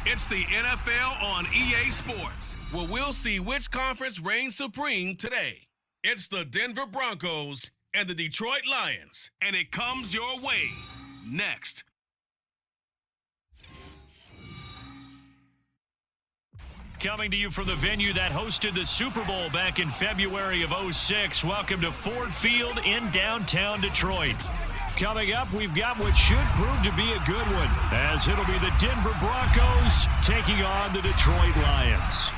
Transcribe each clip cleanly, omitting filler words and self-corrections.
It's the NFL on EA Sports, where we'll see which conference reigns supreme today. It's the Denver Broncos and the Detroit Lions, and it comes your way next. Coming to you from the venue that hosted the Super Bowl back in February of '06. Welcome to Ford Field in downtown Detroit. Coming up, we've got what should prove to be a good one, as it'll be the Denver Broncos taking on the Detroit Lions.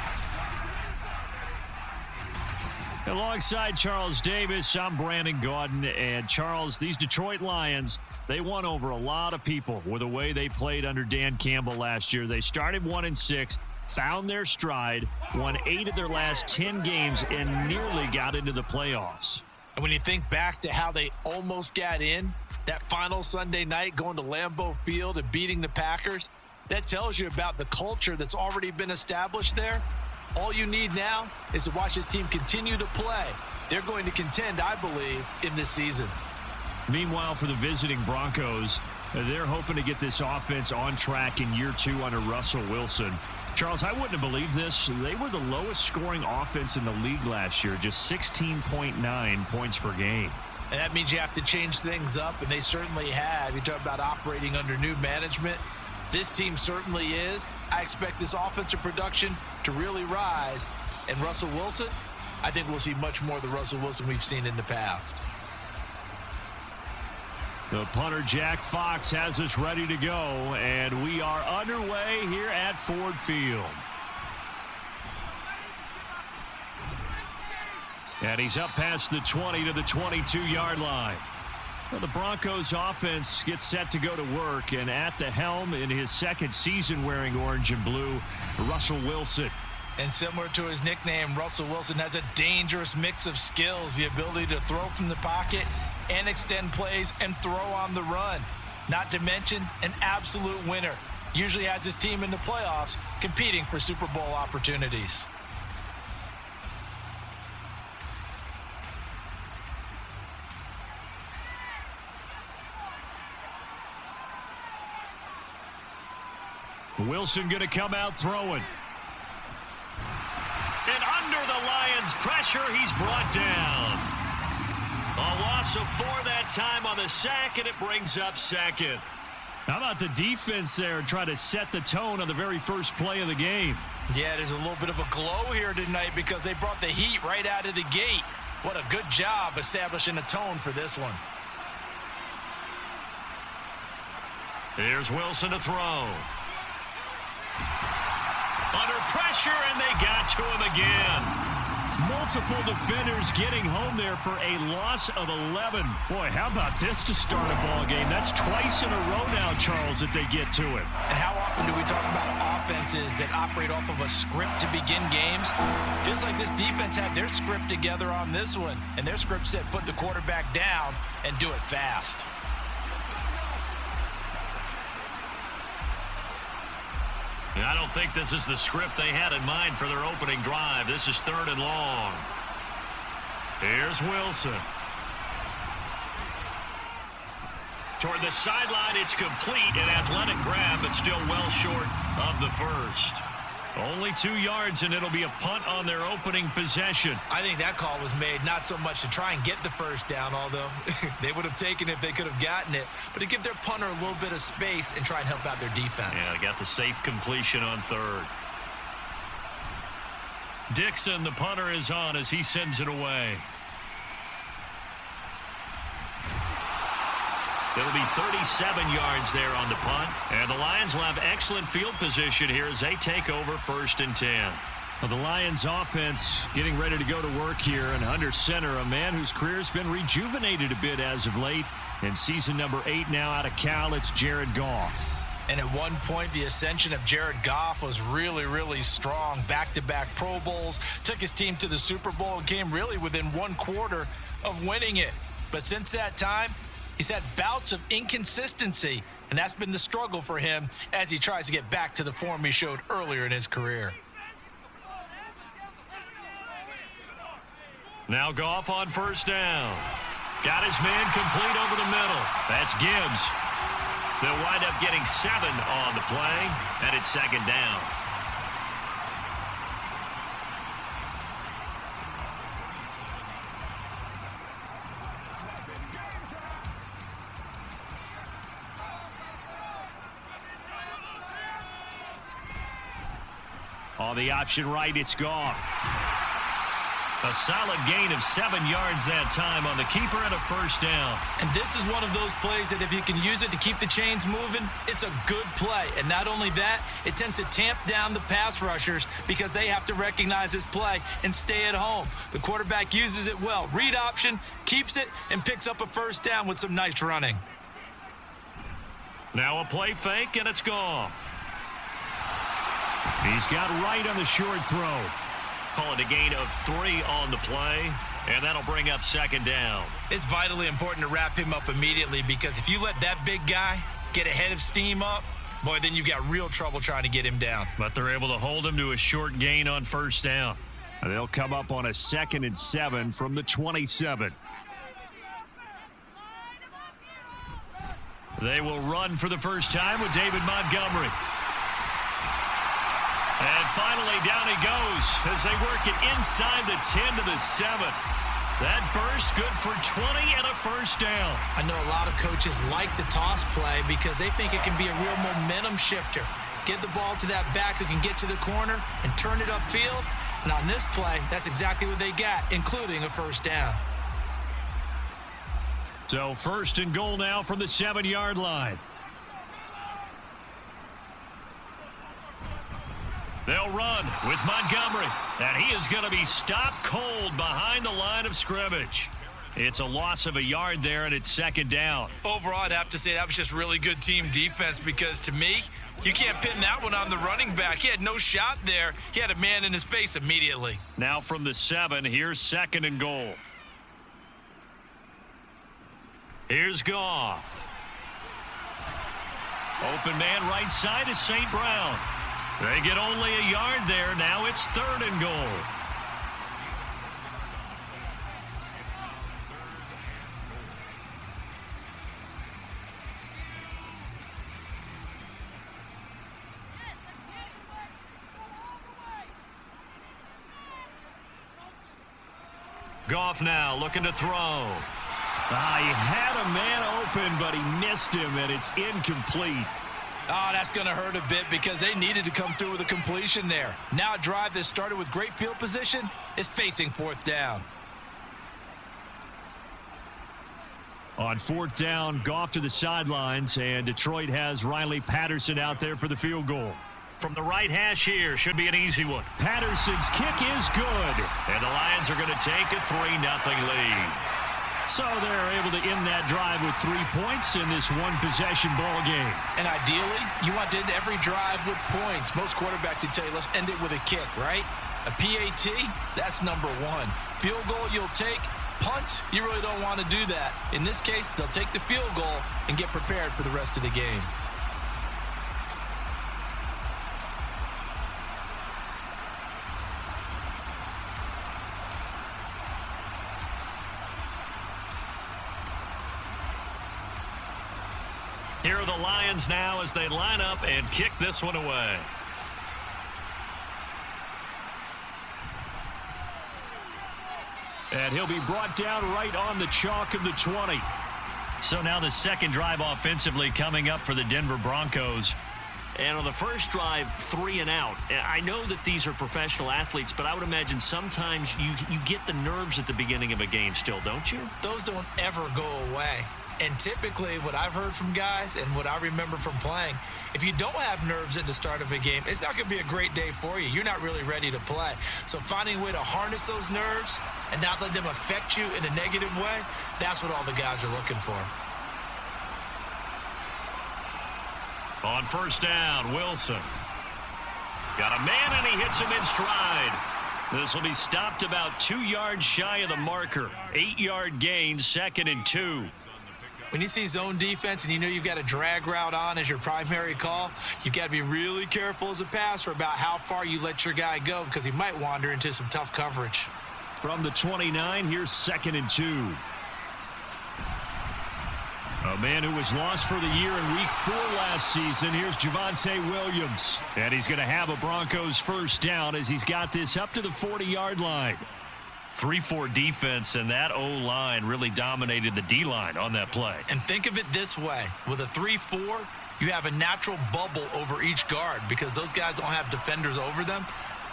Alongside Charles Davis, I'm Brandon Gaudin. And Charles, these Detroit Lions, they won over a lot of people with the way they played under Dan Campbell last year. They started 1-6. Found their stride, won 8 of their last 10 games, and nearly got into the playoffs. And when you think back to how they almost got in, that final Sunday night going to Lambeau Field and beating the Packers, that tells you about the culture that's already been established there. All you need now is to watch this team continue to play. They're going to contend, I believe, in this season. Meanwhile, for the visiting Broncos, they're hoping to get this offense on track in year 2 under Russell Wilson. Charles, I wouldn't have believed this. They were the lowest scoring offense in the league last year, just 16.9 points per game. And that means you have to change things up, and they certainly have. You talk about operating under new management. This team certainly is. I expect this offensive production to really rise. And Russell Wilson, I think we'll see much more of the Russell Wilson we've seen in the past. The punter, Jack Fox, has us ready to go, and we are underway here at Ford Field. And he's up past the 20 to the 22-yard line. Well, the Broncos offense gets set to go to work, and at the helm in his second season wearing orange and blue, Russell Wilson. And similar to his nickname, Russell Wilson has a dangerous mix of skills, the ability to throw from the pocket and extend plays and throw on the run. Not to mention an absolute winner. Usually has his team in the playoffs competing for Super Bowl opportunities. Wilson going to come out throwing. And under the Lions' pressure, he's brought down. A loss of 4 that time on the sack, and it brings up second. How about the defense there trying to set the tone on the very first play of the game? Yeah, there's a little bit of a glow here tonight because they brought the heat right out of the gate. What a good job establishing a tone for this one. Here's Wilson to throw. Under pressure, and they got to him again. Multiple defenders getting home there for a loss of 11. Boy, how about this to start a ball game? That's twice in a row now, Charles, that they get to it. And how often do we talk about offenses that operate off of a script to begin games? Feels like this defense had their script together on this one, and their script said put the quarterback down and do it fast. I don't think this is the script they had in mind for their opening drive. This is 3rd and long. Here's Wilson. Toward the sideline, it's complete. An athletic grab, but still well short of the first. Only 2 yards, and it'll be a punt on their opening possession. I think that call was made not so much to try and get the first down, although they would have taken it if they could have gotten it, but to give their punter a little bit of space and try and help out their defense. Yeah, they got the safe completion on 3rd. Dixon, the punter, is on as he sends it away. It'll be 37 yards there on the punt. And the Lions will have excellent field position here as they take over 1st and 10. Well, the Lions offense getting ready to go to work here. And under center, a man whose career has been rejuvenated a bit as of late. In season number 8 now out of Cal, it's Jared Goff. And at one point, the ascension of Jared Goff was really, really strong. Back-to-back Pro Bowls, took his team to the Super Bowl and came really within 1 quarter of winning it. But since that time, he's had bouts of inconsistency, and that's been the struggle for him as he tries to get back to the form he showed earlier in his career. Now Goff on 1st down. Got his man complete over the middle. That's Gibbs. They'll wind up getting 7 on the play, and it's second down. On the option right, it's Goff. A solid gain of 7 yards that time on the keeper and a first down. And this is one of those plays that if you can use it to keep the chains moving, it's a good play. And not only that, it tends to tamp down the pass rushers because they have to recognize this play and stay at home. The quarterback uses it well. Read option, keeps it, and picks up a first down with some nice running. Now a play fake, and it's Goff. He's got right on the short throw. Call it a gain of 3 on the play, and that'll bring up second down. It's vitally important to wrap him up immediately because if you let that big guy get ahead of steam up, boy, then you've got real trouble trying to get him down. But they're able to hold him to a short gain on first down. And they'll come up on a 2nd and 7 from the 27. They will run for the first time with David Montgomery. And finally, down he goes as they work it inside the 10 to the 7. That burst good for 20 and a first down. I know a lot of coaches like the toss play because they think it can be a real momentum shifter. Get the ball to that back who can get to the corner and turn it upfield. And on this play, that's exactly what they got, including a first down. So 1st and goal now from the 7-yard line. They'll run with Montgomery, and he is going to be stopped cold behind the line of scrimmage. It's a loss of a yard there, and it's second down. Overall, I'd have to say that was just really good team defense because, to me, you can't pin that one on the running back. He had no shot there. He had a man in his face immediately. Now from the 7, here's 2nd and goal. Here's Goff. Open man right side is St. Brown. They get only a yard there. Now it's 3rd and goal. Goff now looking to throw. He had a man open, but he missed him, and it's incomplete. Oh, that's going to hurt a bit because they needed to come through with a completion there. Now a drive that started with great field position is facing 4th down. On 4th down, Goff to the sidelines, and Detroit has Riley Patterson out there for the field goal. From the right hash here, should be an easy one. Patterson's kick is good, and the Lions are going to take a 3-0 lead. So they're able to end that drive with 3 points in this one-possession ball game. And ideally, you want to end every drive with points. Most quarterbacks would tell you, let's end it with a kick, right? A PAT, that's number 1. Field goal, you'll take. Punts, you really don't want to do that. In this case, they'll take the field goal and get prepared for the rest of the game. Here are the Lions now as they line up and kick this one away. And he'll be brought down right on the chalk of the 20. So now the second drive offensively coming up for the Denver Broncos. And on the first drive, 3 and out. I know that these are professional athletes, but I would imagine sometimes you get the nerves at the beginning of a game still, don't you? Those don't ever go away. And typically what I've heard from guys and what I remember from playing, if you don't have nerves at the start of a game, it's not going to be a great day for you. You're not really ready to play. So finding a way to harness those nerves and not let them affect you in a negative way, that's what all the guys are looking for. On first down, Wilson. Got a man, and he hits him in stride. This will be stopped about 2 yards shy of the marker. 8-yard gain, 2nd and 2. When you see zone defense and you know you've got a drag route on as your primary call, you've got to be really careful as a passer about how far you let your guy go because he might wander into some tough coverage. From the 29, here's 2nd and 2. A A man who was lost for the year in Week 4 last season. Here's Javonte Williams. And he's going to have a Broncos first down as he's got this up to the 40-yard line. 3-4 defense, and that O-line really dominated the D-line on that play. And think of it this way. With a 3-4, you have a natural bubble over each guard because those guys don't have defenders over them.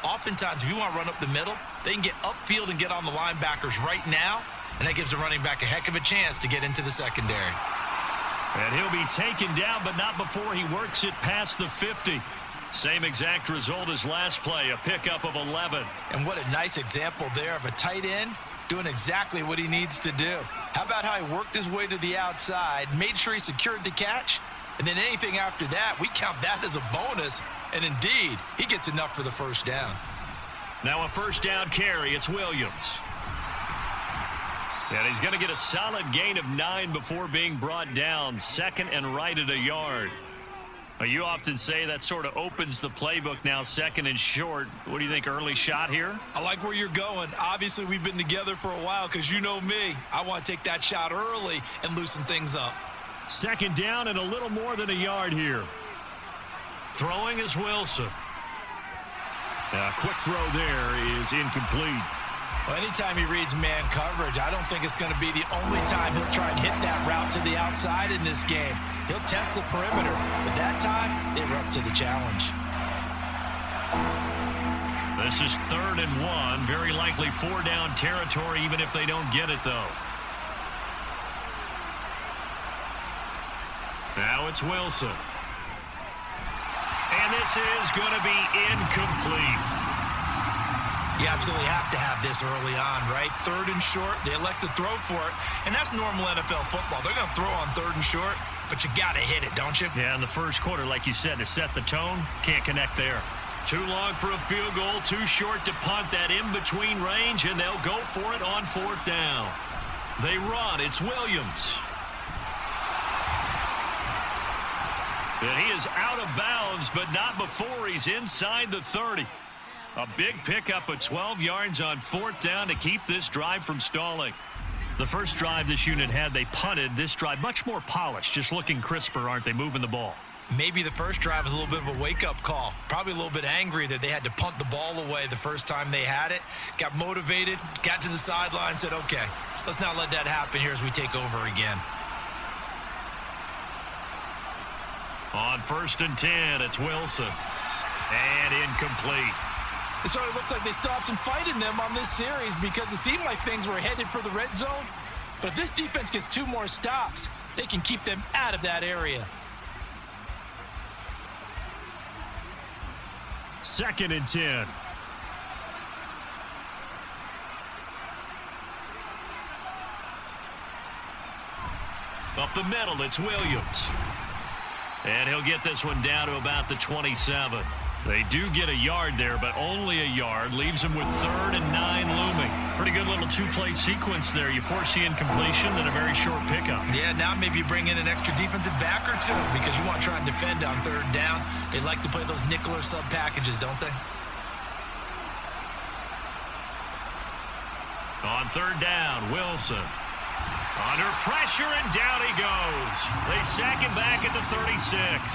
Oftentimes, if you want to run up the middle, they can get upfield and get on the linebackers right now, and that gives the running back a heck of a chance to get into the secondary. And he'll be taken down, but not before he works it past the 50. Same exact result as last play, a pickup of 11. And what a nice example there of a tight end doing exactly what he needs to do. How about how he worked his way to the outside, made sure he secured the catch, and then anything after that, we count that as a bonus. And indeed, he gets enough for the first down. Now a first down carry, it's Williams. And he's going to get a solid gain of 9 before being brought down, second and right at a yard. You often say that sort of opens the playbook now, second and short. What do you think, early shot here? I like where you're going. Obviously, we've been together for a while because you know me. I want to take that shot early and loosen things up. Second down and a little more than a yard here. Throwing is Wilson. A quick throw there is incomplete. Well, anytime he reads man coverage, I don't think it's going to be the only time he'll try and hit that route to the outside in this game. He'll test the perimeter, but that time, they were up to the challenge. This is 3rd and 1. Very likely 4-down territory, even if they don't get it, though. Now it's Wilson. And this is going to be incomplete. You absolutely have to have this early on, right? 3rd and short, they elect to throw for it, and that's normal NFL football. They're going to throw on 3rd and short, but you got to hit it, don't you? Yeah, in the first quarter, like you said, to set the tone, can't connect there. Too long for a field goal, too short to punt, that in-between range, and they'll go for it on 4th down. They run, it's Williams. And he is out of bounds, but not before he's inside the 30. A big pickup of 12 yards on 4th down to keep this drive from stalling. The first drive this unit had, they punted. This drive, much more polished, just looking crisper, aren't they, moving the ball? Maybe the first drive was a little bit of a wake-up call. Probably a little bit angry that they had to punt the ball away the first time they had it. Got motivated, got to the sideline, said, okay, let's not let that happen here as we take over again. On 1st and 10, it's Wilson. And incomplete. It sort of looks like they still have some fight in them on this series because it seemed like things were headed for the red zone. But if this defense gets 2 more stops, they can keep them out of that area. 2nd and 10. Up the middle, it's Williams. And he'll get this one down to about the 27. They do get a yard there, but only a yard. Leaves them with 3rd and 9 looming. Pretty good little 2-play sequence there. You force the incompletion, then a very short pickup. Yeah, now maybe you bring in an extra defensive back or 2 because you want to try and defend on 3rd down. They like to play those nickel or sub packages, don't they? On 3rd down, Wilson. Under pressure, and down he goes. They sack him back at the 36.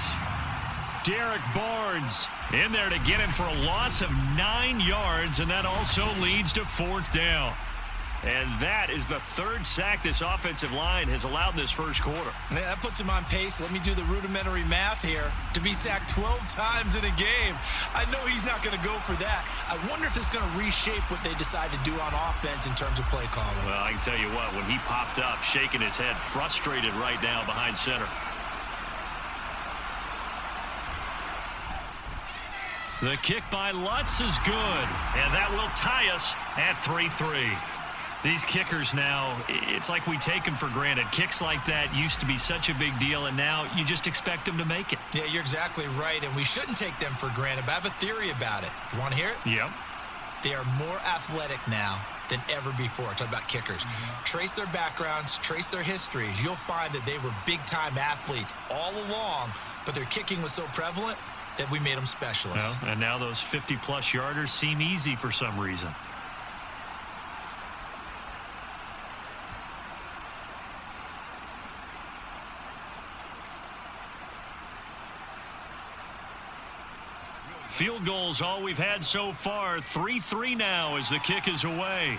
Derek Barnes in there to get him for a loss of 9 yards, and that also leads to 4th down. And that is the 3rd sack this offensive line has allowed in this first quarter. Man, that puts him on pace. Let me do the rudimentary math here. To be sacked 12 times in a game, I know he's not going to go for that. I wonder if it's going to reshape what they decide to do on offense in terms of play calling. Well, I can tell you what, when he popped up, shaking his head, frustrated right now behind center. The kick by Lutz is good, and that will tie us at 3-3. These kickers now, it's like we take them for granted. Kicks like that used to be such a big deal, and now you just expect them to make it. Yeah, you're exactly right, and we shouldn't take them for granted, but I have a theory about it. You want to hear it? Yep. They are more athletic now than ever before. Talk about kickers. Trace their backgrounds, trace their histories. You'll find that they were big-time athletes all along, but their kicking was so prevalent that we made them specialists. Well, and now those 50-plus yarders seem easy for some reason. Field goals all we've had so far. 3-3 now as the kick is away.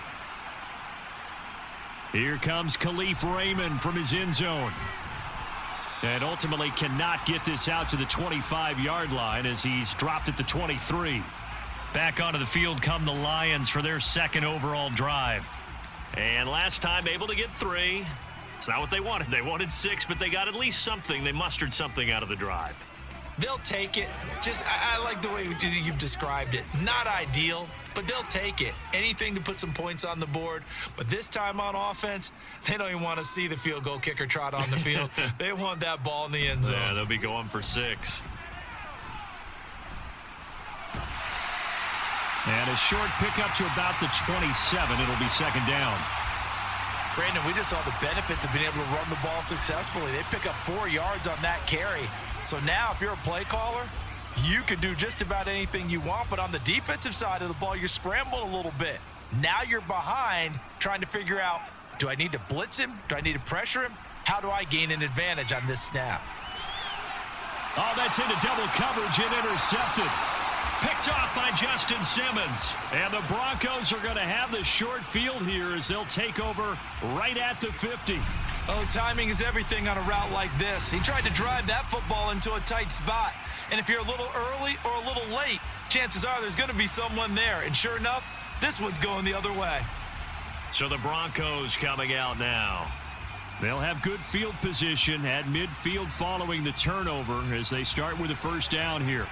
Here comes Khalif Raymond from his end zone. And ultimately cannot get this out to the 25-yard line as he's dropped at the 23. Back onto the field come the Lions for their second overall drive. And last time able to get 3. It's not what they wanted. They wanted 6, but they got at least something. They mustered something out of the drive. They'll take it. I like the way you've described it. Not ideal, but they'll take it. Anything to put some points on the board. But this time on offense, they don't even want to see the field goal kicker trot on the field. They want that ball in the end zone. Yeah, they'll be going for 6. And a short pickup to about the 27. It'll be second down. Brandon, we just saw the benefits of being able to run the ball successfully. They pick up 4 yards on that carry. So now if you're a play caller, you can do just about anything you want. But on the defensive side of the ball, you're scrambling a little bit. Now you're behind trying to figure out, do I need to blitz him? Do I need to pressure him? How do I gain an advantage on this snap? Oh, that's into double coverage and intercepted. Picked off by Justin Simmons. And the Broncos are going to have the short field here as they'll take over right at the 50. Oh, timing is everything on a route like this. He tried to drive that football into a tight spot. And if you're a little early or a little late, chances are there's going to be someone there. And sure enough, this one's going the other way. So the Broncos coming out now. They'll have good field position at midfield following the turnover as they start with a first down here.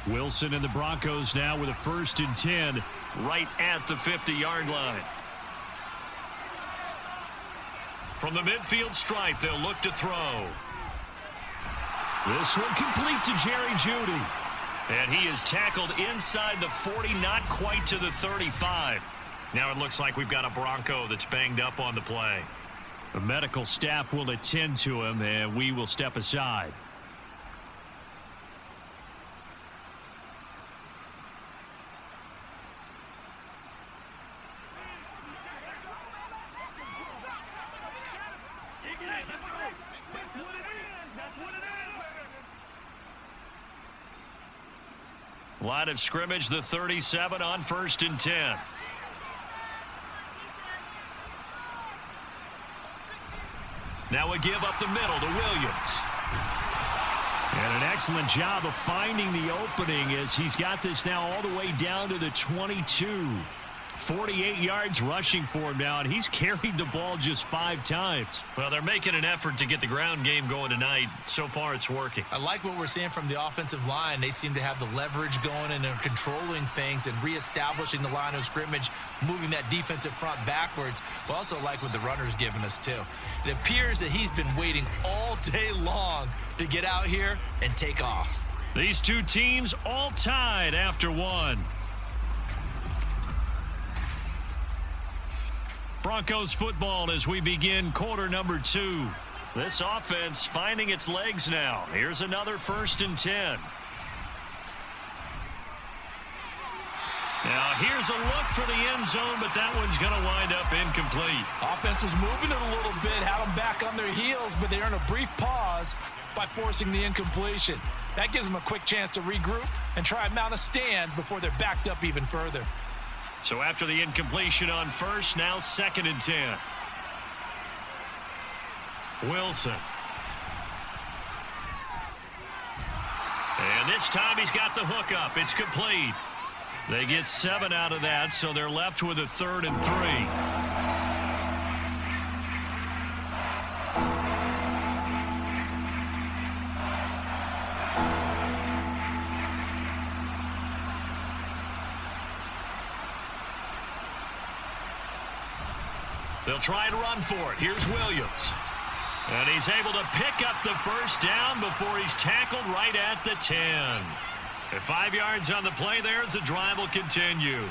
Wilson and the Broncos now with a 1st and 10 right at the 50-yard line. From the midfield stripe, they'll look to throw. This one complete to Jerry Jeudy. And he is tackled inside the 40, not quite to the 35. Now it looks like we've got a Bronco that's banged up on the play. The medical staff will attend to him, and we will step aside. Line of scrimmage, the 37 on 1st and 10. Now a give up the middle to Williams. And an excellent job of finding the opening as he's got this now all the way down to the 22. 48 yards rushing for him now, and he's carried the ball just 5 times. Well, they're making an effort to get the ground game going tonight. So far, it's working. I like what we're seeing from the offensive line. They seem to have the leverage going, and they're controlling things and reestablishing the line of scrimmage, moving that defensive front backwards, but also like what the runner's giving us, too. It appears that he's been waiting all day long to get out here and take off. These two teams all tied after 1. Broncos football as we begin quarter number 2. This offense finding its legs now. Here's another 1st and 10. Now here's a look for the end zone, but that one's going to wind up incomplete. Offense was moving it a little bit, had them back on their heels, but they earn a brief pause by forcing the incompletion. That gives them a quick chance to regroup and try and mount a stand before they're backed up even further. So after the incompletion on 1st, now 2nd and 10. Wilson. And this time he's got the hook up. It's complete. They get 7 out of that, so they're left with a 3rd and 3. They'll try and run for it. Here's Williams. And he's able to pick up the first down before he's tackled right at the 10. At 5 yards on the play there as the drive will continue.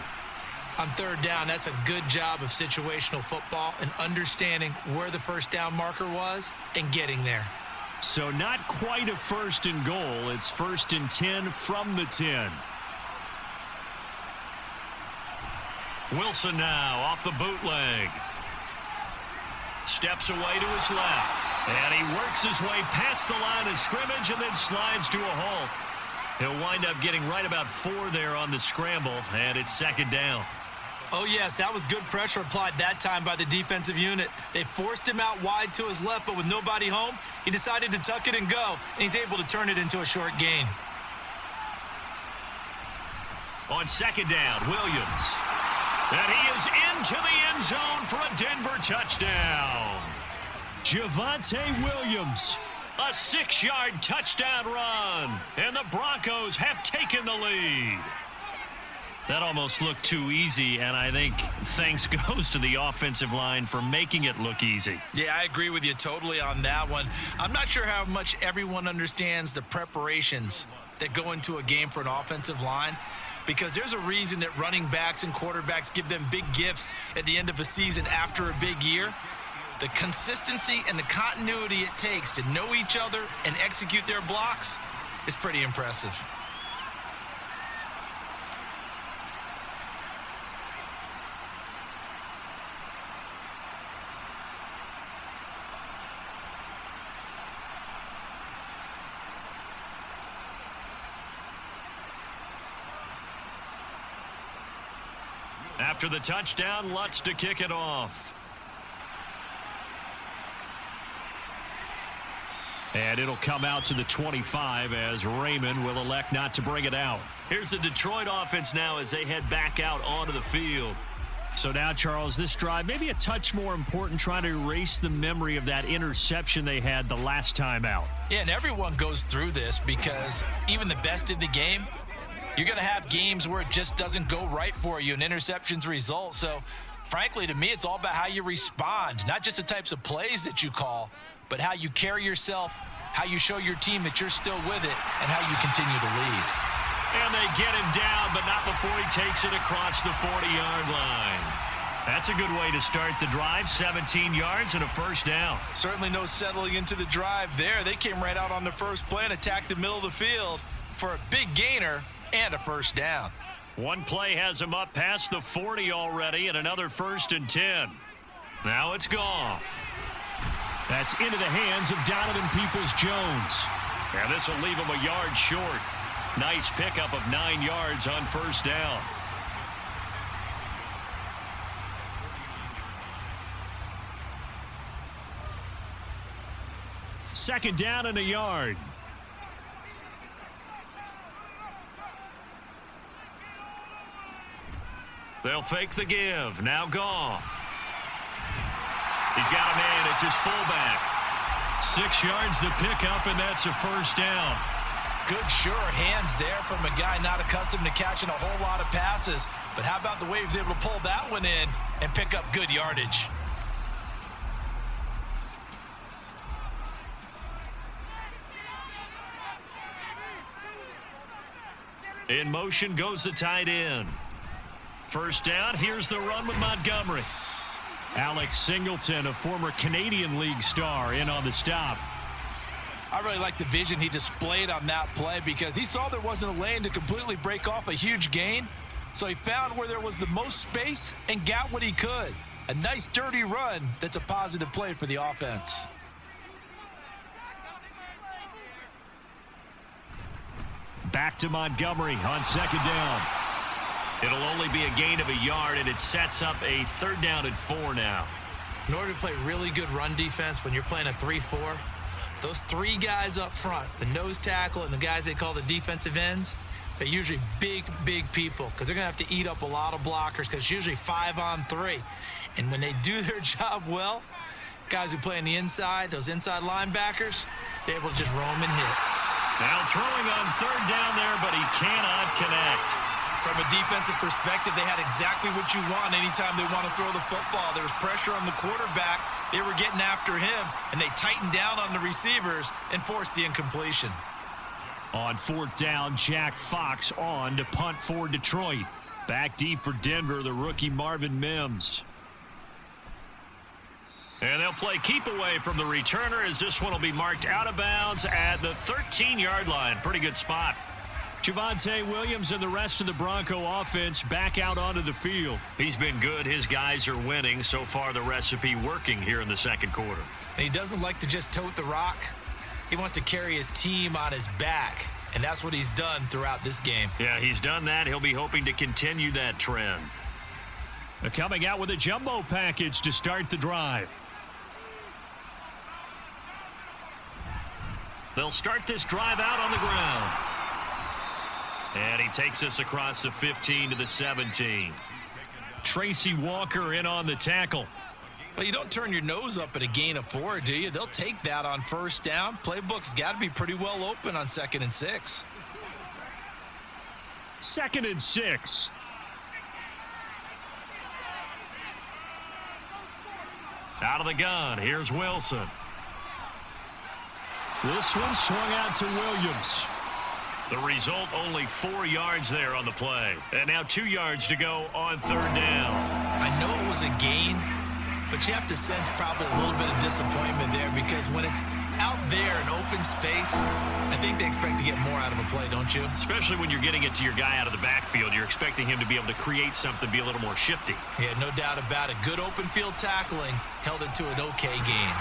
On 3rd down, that's a good job of situational football and understanding where the first down marker was and getting there. So not quite a 1st and goal. It's 1st and 10 from the 10. Wilson now off the bootleg. Steps away to his left. And he works his way past the line of scrimmage and then slides to a halt. He'll wind up getting right about 4 there on the scramble, and it's second down. Oh, yes, that was good pressure applied that time by the defensive unit. They forced him out wide to his left, but with nobody home, he decided to tuck it and go, and he's able to turn it into a short gain. On second down, Williams. And he is into the end zone for a Denver touchdown. Javonte Williams, a 6-yard touchdown run, and the Broncos have taken the lead. That almost looked too easy, and I think thanks goes to the offensive line for making it look easy. Yeah, I agree with you totally on that one. I'm not sure how much everyone understands the preparations that go into a game for an offensive line, because there's a reason that running backs and quarterbacks give them big gifts at the end of a season after a big year. The consistency and the continuity it takes to know each other and execute their blocks is pretty impressive. After the touchdown, Lutz to kick it off. And it'll come out to the 25 as Raymond will elect not to bring it out. Here's the Detroit offense now as they head back out onto the field. So now, Charles, this drive maybe a touch more important, trying to erase the memory of that interception they had the last time out. Yeah, and everyone goes through this because even the best in the game, you're going to have games where it just doesn't go right for you and interceptions result. So, frankly, to me, it's all about how you respond, not just the types of plays that you call, but how you carry yourself, how you show your team that you're still with it, and how you continue to lead. And they get him down, but not before he takes it across the 40-yard line. That's a good way to start the drive, 17 yards and a first down. Certainly no settling into the drive there. They came right out on the first play and attacked the middle of the field for a big gainer and a first down. One play has him up past the 40 already, and another 1st and 10. Now it's Goff. That's into the hands of Donovan Peoples-Jones. And this will leave him a yard short. Nice pickup of 9 yards on first down. Second down and a yard. They'll fake the give. Now Goff. He's got a man. It's his fullback. 6 yards the pickup, and that's a first down. Good, sure hands there from a guy not accustomed to catching a whole lot of passes. But how about the way he was able to pull that one in and pick up good yardage? In motion goes the tight end. First down, here's the run with Montgomery. Alex Singleton, a former Canadian League star, in on the stop. I really like the vision he displayed on that play because he saw there wasn't a lane to completely break off a huge gain. So he found where there was the most space and got what he could. A nice, dirty run that's a positive play for the offense. Back to Montgomery on second down. It'll only be a gain of a yard, and it sets up a 3rd down and 4 now. In order to play really good run defense when you're playing a 3-4, those 3 guys up front, the nose tackle and the guys they call the defensive ends, they're usually big, big people because they're going to have to eat up a lot of blockers because it's usually 5-on-3. And when they do their job well, guys who play on the inside, those inside linebackers, they're able to just roam and hit. Now throwing on 3rd down there, but he cannot connect. From a defensive perspective, they had exactly what you want anytime they want to throw the football. There was pressure on the quarterback. They were getting after him, and they tightened down on the receivers and forced the incompletion. On 4th down, Jack Fox on to punt for Detroit. Back deep for Denver, the rookie Marvin Mims. And they'll play keep away from the returner as this one will be marked out of bounds at the 13-yard line. Pretty good spot. Javonte Williams and the rest of the Bronco offense back out onto the field. He's been good. His guys are winning. So far, the recipe working here in the second quarter. And he doesn't like to just tote the rock. He wants to carry his team on his back, and that's what he's done throughout this game. Yeah, he's done that. He'll be hoping to continue that trend. They're coming out with a jumbo package to start the drive. They'll start this drive out on the ground. And he takes us across the 15 to the 17. Tracy Walker in on the tackle. Well, you don't turn your nose up at a gain of 4, do you? They'll take that on first down. Playbook's got to be pretty well open on 2nd and 6. 2nd and 6. Out of the gun, here's Wilson. This one swung out to Williams. The result, only 4 yards there on the play. And now 2 yards to go on 3rd down. I know it was a gain, but you have to sense probably a little bit of disappointment there because when it's out there in open space, I think they expect to get more out of a play, don't you? Especially when you're getting it to your guy out of the backfield. You're expecting him to be able to create something, be a little more shifty. Yeah, no doubt about it. Good open field tackling held it to an okay gain.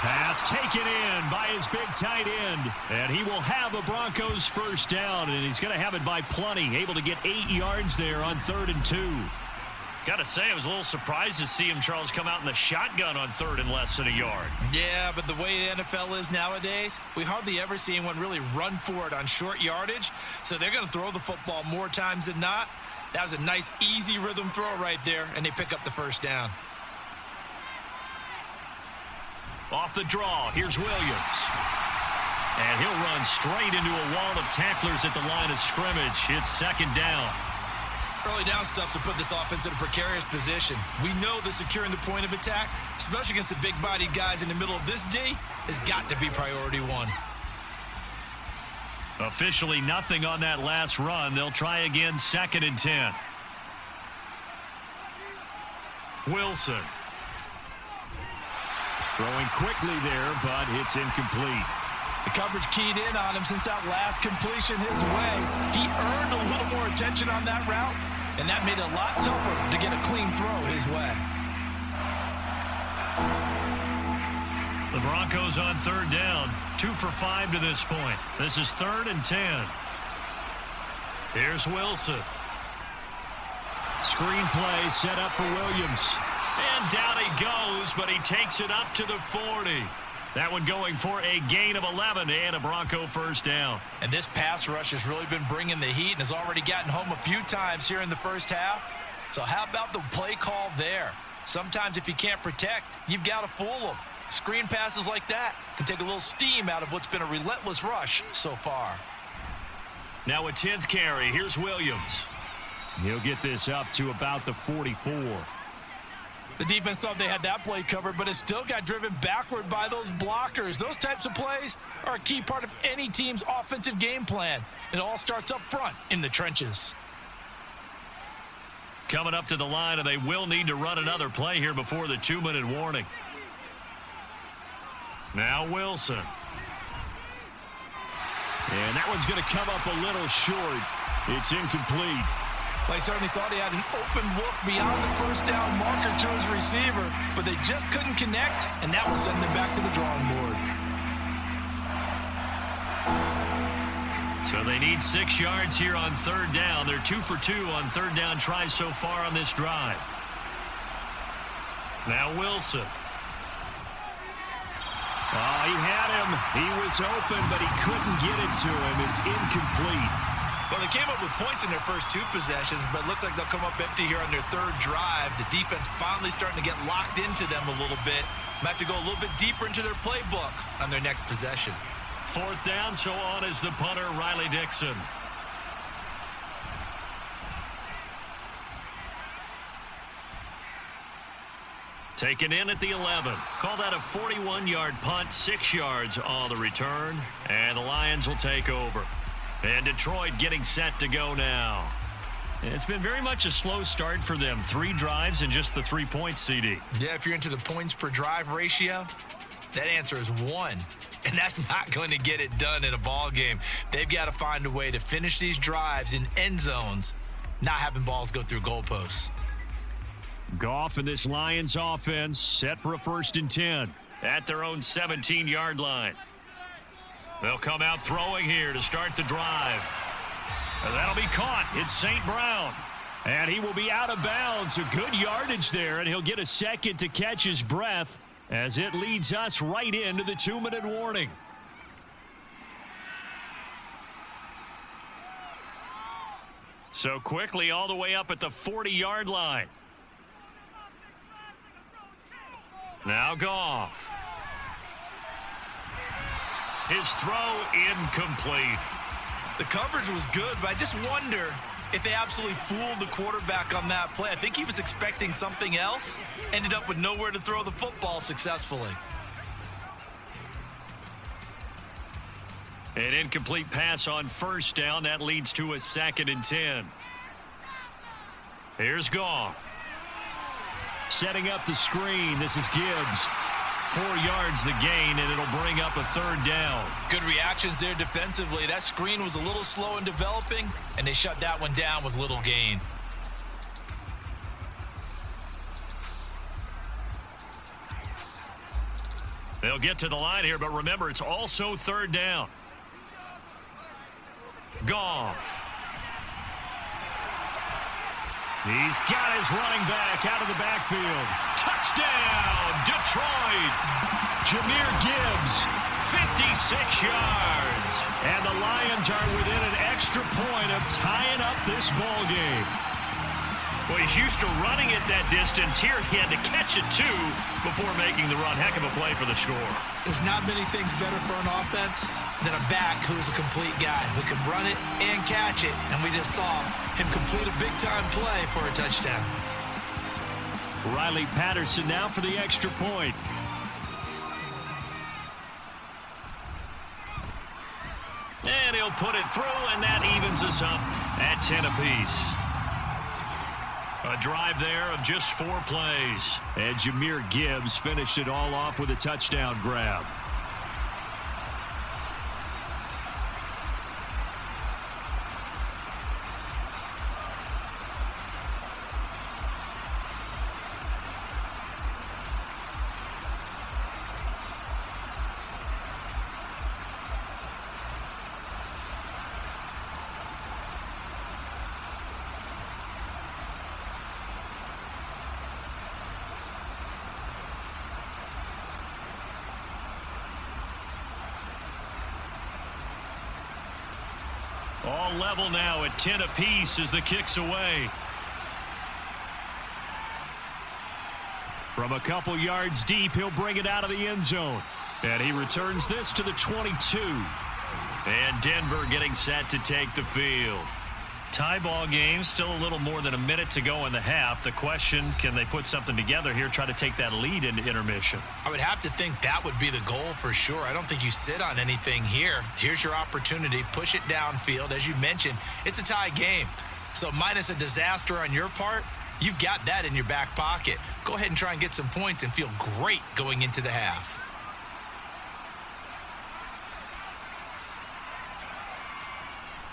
Pass taken in by his big tight end. And he will have a Broncos first down, and he's going to have it by plenty. Able to get 8 yards there on 3rd and 2. Got to say, I was a little surprised to see him, Charles, come out in the shotgun on 3rd and less than a yard. Yeah, but the way the NFL is nowadays, we hardly ever see anyone really run for it on short yardage. So they're going to throw the football more times than not. That was a nice, easy rhythm throw right there, and they pick up the first down. Off the draw, here's Williams. And he'll run straight into a wall of tacklers at the line of scrimmage. It's 2nd down. Early down stuff to put this offense in a precarious position. We know that securing the point of attack, especially against the big-bodied guys in the middle of this D, has got to be priority 1. Officially nothing on that last run. They'll try again, 2nd and 10. Wilson. Throwing quickly there, but it's incomplete. The coverage keyed in on him since that last completion his way. He earned a little more attention on that route, and that made it a lot tougher to get a clean throw his way. The Broncos on 3rd down, 2 for 5 to this point. This is 3rd and 10. Here's Wilson. Screen play set up for Williams. And down he goes, but he takes it up to the 40. That one going for a gain of 11 and a Bronco first down. And this pass rush has really been bringing the heat and has already gotten home a few times here in the first half. So how about the play call there? Sometimes if you can't protect, you've got to fool them. Screen passes like that can take a little steam out of what's been a relentless rush so far. Now a 10th carry. Here's Williams. He'll get this up to about the 44. The defense thought they had that play covered, but it still got driven backward by those blockers. Those types of plays are a key part of any team's offensive game plan. It all starts up front in the trenches. Coming up to the line, and they will need to run another play here before the 2-minute warning. Now Wilson. And that one's going to come up a little short. It's incomplete. Well, he certainly thought he had an open look beyond the first down marker to his receiver, but they just couldn't connect, and that will send them back to the drawing board. So they need 6 yards here on 3rd down. They're 2 for 2 on 3rd down tries so far on this drive. Now Wilson. Oh, he had him. He was open, but he couldn't get it to him. It's incomplete. Well, they came up with points in their first 2 possessions, but it looks like they'll come up empty here on their 3rd drive. The defense finally starting to get locked into them a little bit. Might have to go a little bit deeper into their playbook on their next possession. 4th down, so on is the punter, Riley Dixon. Taken in at the 11. Call that a 41-yard punt, 6 yards on the return, and the Lions will take over. And Detroit getting set to go now. It's been very much a slow start for them. 3 drives and just the 3 points, CD. Yeah, if you're into the points per drive ratio, that answer is 1. and that's not going to get it done in a ball game. They've got to find a way to finish these drives in end zones, not having balls go through goalposts. Goff and this Lions offense set for a 1st and 10 at their own 17-yard line. They'll come out throwing here to start the drive. And that'll be caught. It's St. Brown. And he will be out of bounds. A good yardage there, and he'll get a second to catch his breath as it leads us right into the 2-minute warning. So quickly all the way up at the 40-yard line. Now Goff. His throw incomplete. The coverage was good, but I just wonder if they absolutely fooled the quarterback on that play. I think he was expecting something else, ended up with nowhere to throw the football successfully. An incomplete pass on 1st down. That leads to a 2nd and 10. Here's Goff. Setting up the screen. This is Gibbs. 4 yards the gain, and it'll bring up a 3rd down. Good reactions there defensively. That screen was a little slow in developing, and they shut that one down with little gain. They'll get to the line here, but remember, it's also 3rd down. Goff. He's got his running back out of the backfield. Touchdown, Detroit. Jahmyr Gibbs, 56 yards. And the Lions are within an extra point of tying up this ball game. Well, he's used to running it that distance. Here he had to catch it, too, before making the run. Heck of a play for the score. There's not many things better for an offense than a back who's a complete guy who can run it and catch it. And we just saw him complete a big-time play for a touchdown. Riley Patterson now for the extra point. And he'll put it through, and that evens us up at 10 apiece. A drive there of just 4 plays. And Jahmyr Gibbs finished it all off with a touchdown grab. All level now at 10 apiece as the kick's away. From a couple yards deep, he'll bring it out of the end zone. And he returns this to the 22. And Denver getting set to take the field. Tie ball game, still a little more than a minute to go in the half. The question, can they put something together here, try to take that lead into intermission? I would have to think that would be the goal for sure. I don't think you sit on anything here. Here's your opportunity. Push it downfield. As you mentioned, it's a tie game. So minus a disaster on your part, you've got that in your back pocket. Go ahead and try and get some points and feel great going into the half.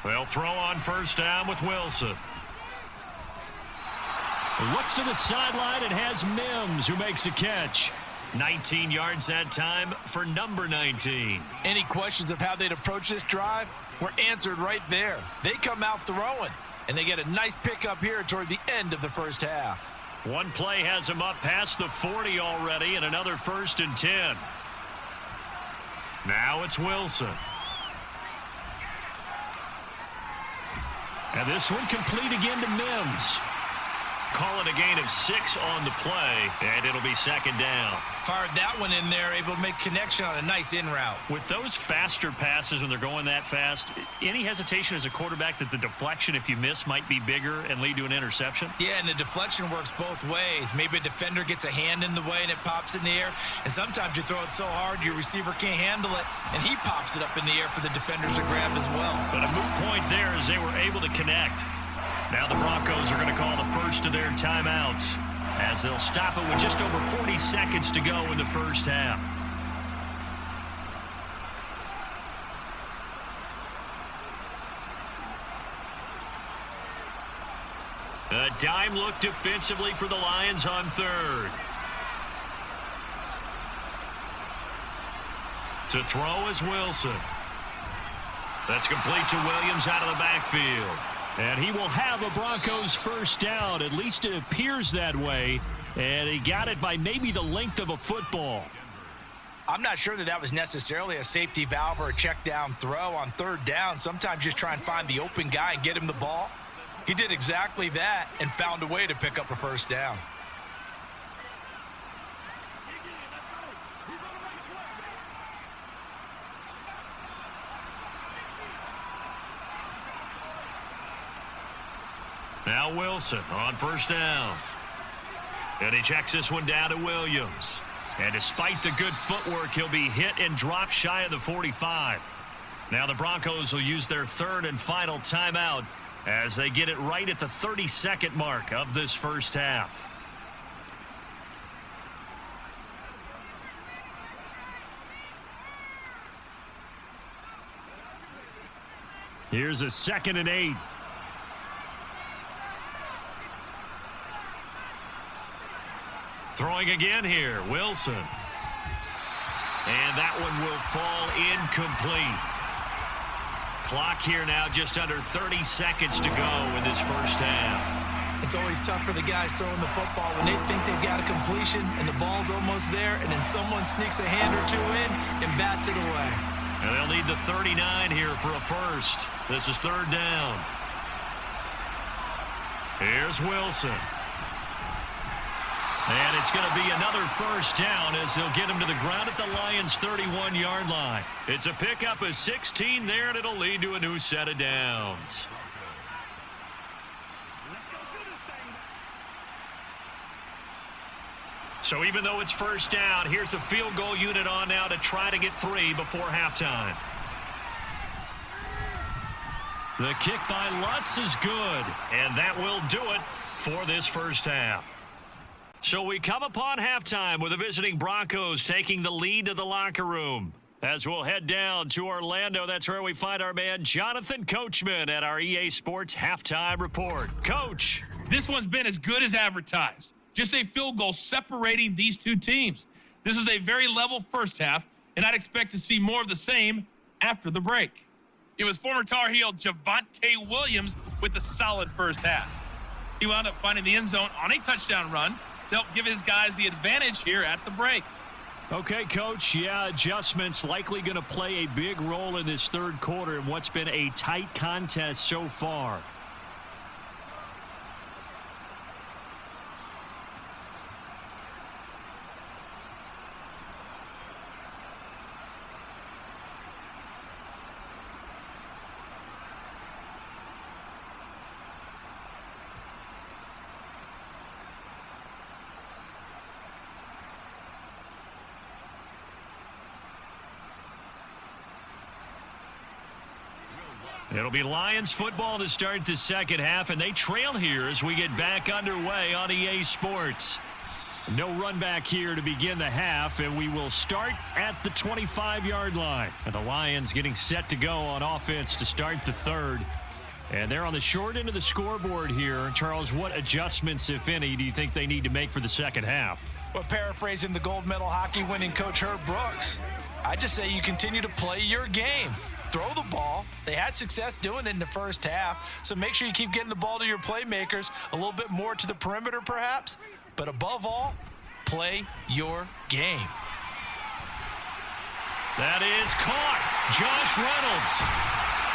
They'll throw on 1st down with Wilson. Looks to the sideline and has Mims, who makes a catch. 19 yards that time for number 19. Any questions of how they'd approach this drive were answered right there. They come out throwing, and they get a nice pickup here toward the end of the first half. One play has him up past the 40 already, and another 1st and 10. Now it's Wilson. And this one complete again to Mims. Call it a gain of 6 on the play, and it'll be 2nd down. Fired that one in there, able to make connection on a nice in route. With those faster passes when they're going that fast, any hesitation as a quarterback that the deflection, if you miss, might be bigger and lead to an interception? Yeah, and the deflection works both ways. Maybe a defender gets a hand in the way and it pops in the air, and sometimes you throw it so hard your receiver can't handle it, and he pops it up in the air for the defenders to grab as well. But a moot point there as they were able to connect. Now the Broncos are going to call the first of their timeouts as they'll stop it with just over 40 seconds to go in the first half. A dime look defensively for the Lions on third. To throw is Wilson. That's complete to Williams out of the backfield. And he will have a Broncos first down. At least it appears that way. And he got it by maybe the length of a football. I'm not sure that was necessarily a safety valve or a check down throw on third down. Sometimes just try and find the open guy and get him the ball. He did exactly that and found a way to pick up a first down. Now Wilson on first down. And he checks this one down to Williams. And despite the good footwork, he'll be hit and dropped shy of the 45. Now the Broncos will use their third and final timeout as they get it right at the 32nd mark of this first half. Here's a 2nd and 8. Throwing again here, Wilson. And that one will fall incomplete. Clock here now just under 30 seconds to go in this first half. It's always tough for the guys throwing the football when they think they've got a completion and the ball's almost there, and then someone sneaks a hand or two in and bats it away. And they'll need the 39 here for a first. This is third down. Here's Wilson. And it's going to be another first down as they'll get him to the ground at the Lions' 31-yard line. It's a pickup of 16 there, and it'll lead to a new set of downs. So even though it's first down, here's the field goal unit on now to try to get 3 before halftime. The kick by Lutz is good, and that will do it for this first half. So we come upon halftime with the visiting Broncos taking the lead to the locker room. As we'll head down to Orlando, that's where we find our man Jonathan Coachman at our EA Sports Halftime Report. Coach. This one's been as good as advertised. Just a field goal separating these two teams. This was a very level first half, and I'd expect to see more of the same after the break. It was former Tar Heel Javonte Williams with a solid first half. He wound up finding the end zone on a touchdown run to help give his guys the advantage here at the break. Okay, Coach. Yeah, adjustments likely going to play a big role in this third quarter in what's been a tight contest so far. It'll be Lions football to start the second half, and they trail here as we get back underway on EA Sports. No run back here to begin the half, and we will start at the 25-yard line. And the Lions getting set to go on offense to start the third. And they're on the short end of the scoreboard here. Charles, what adjustments, if any, do you think they need to make for the second half? Well, paraphrasing the gold medal hockey winning coach Herb Brooks, I just say you continue to play your game. Throw the ball. They had success doing it in the first half, so make sure you keep getting the ball to your playmakers, a little bit more to the perimeter perhaps, but above all, play your game. That is caught. Josh Reynolds.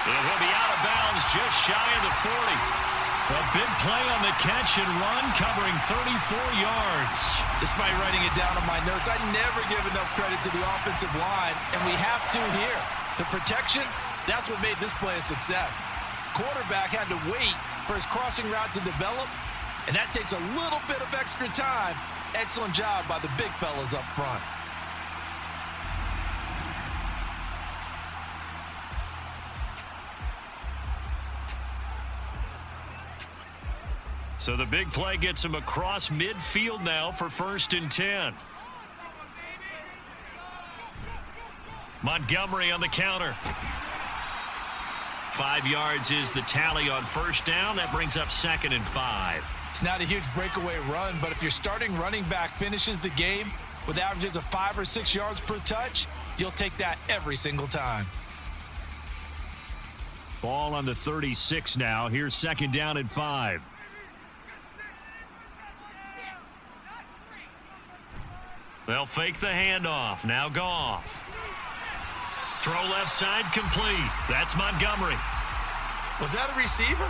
And he'll be out of bounds just shy of the 40. A big play on the catch and run, covering 34 yards. Despite writing it down on my notes, I never give enough credit to the offensive line, and we have to here. The protection, that's what made this play a success. Quarterback had to wait for his crossing route to develop, and that takes a little bit of extra time. Excellent job by the big fellas up front. So the big play gets him across midfield now for 1st and 10. Montgomery on the counter. 5 yards is the tally on first down. That brings up 2nd and 5. It's not a huge breakaway run, but if your starting running back finishes the game with averages of 5 or 6 yards per touch, you'll take that every single time. Ball on the 36 now. Here's 2nd down and 5. They'll fake the handoff. Now Goff. Throw left side complete. That's Montgomery. Was that a receiver?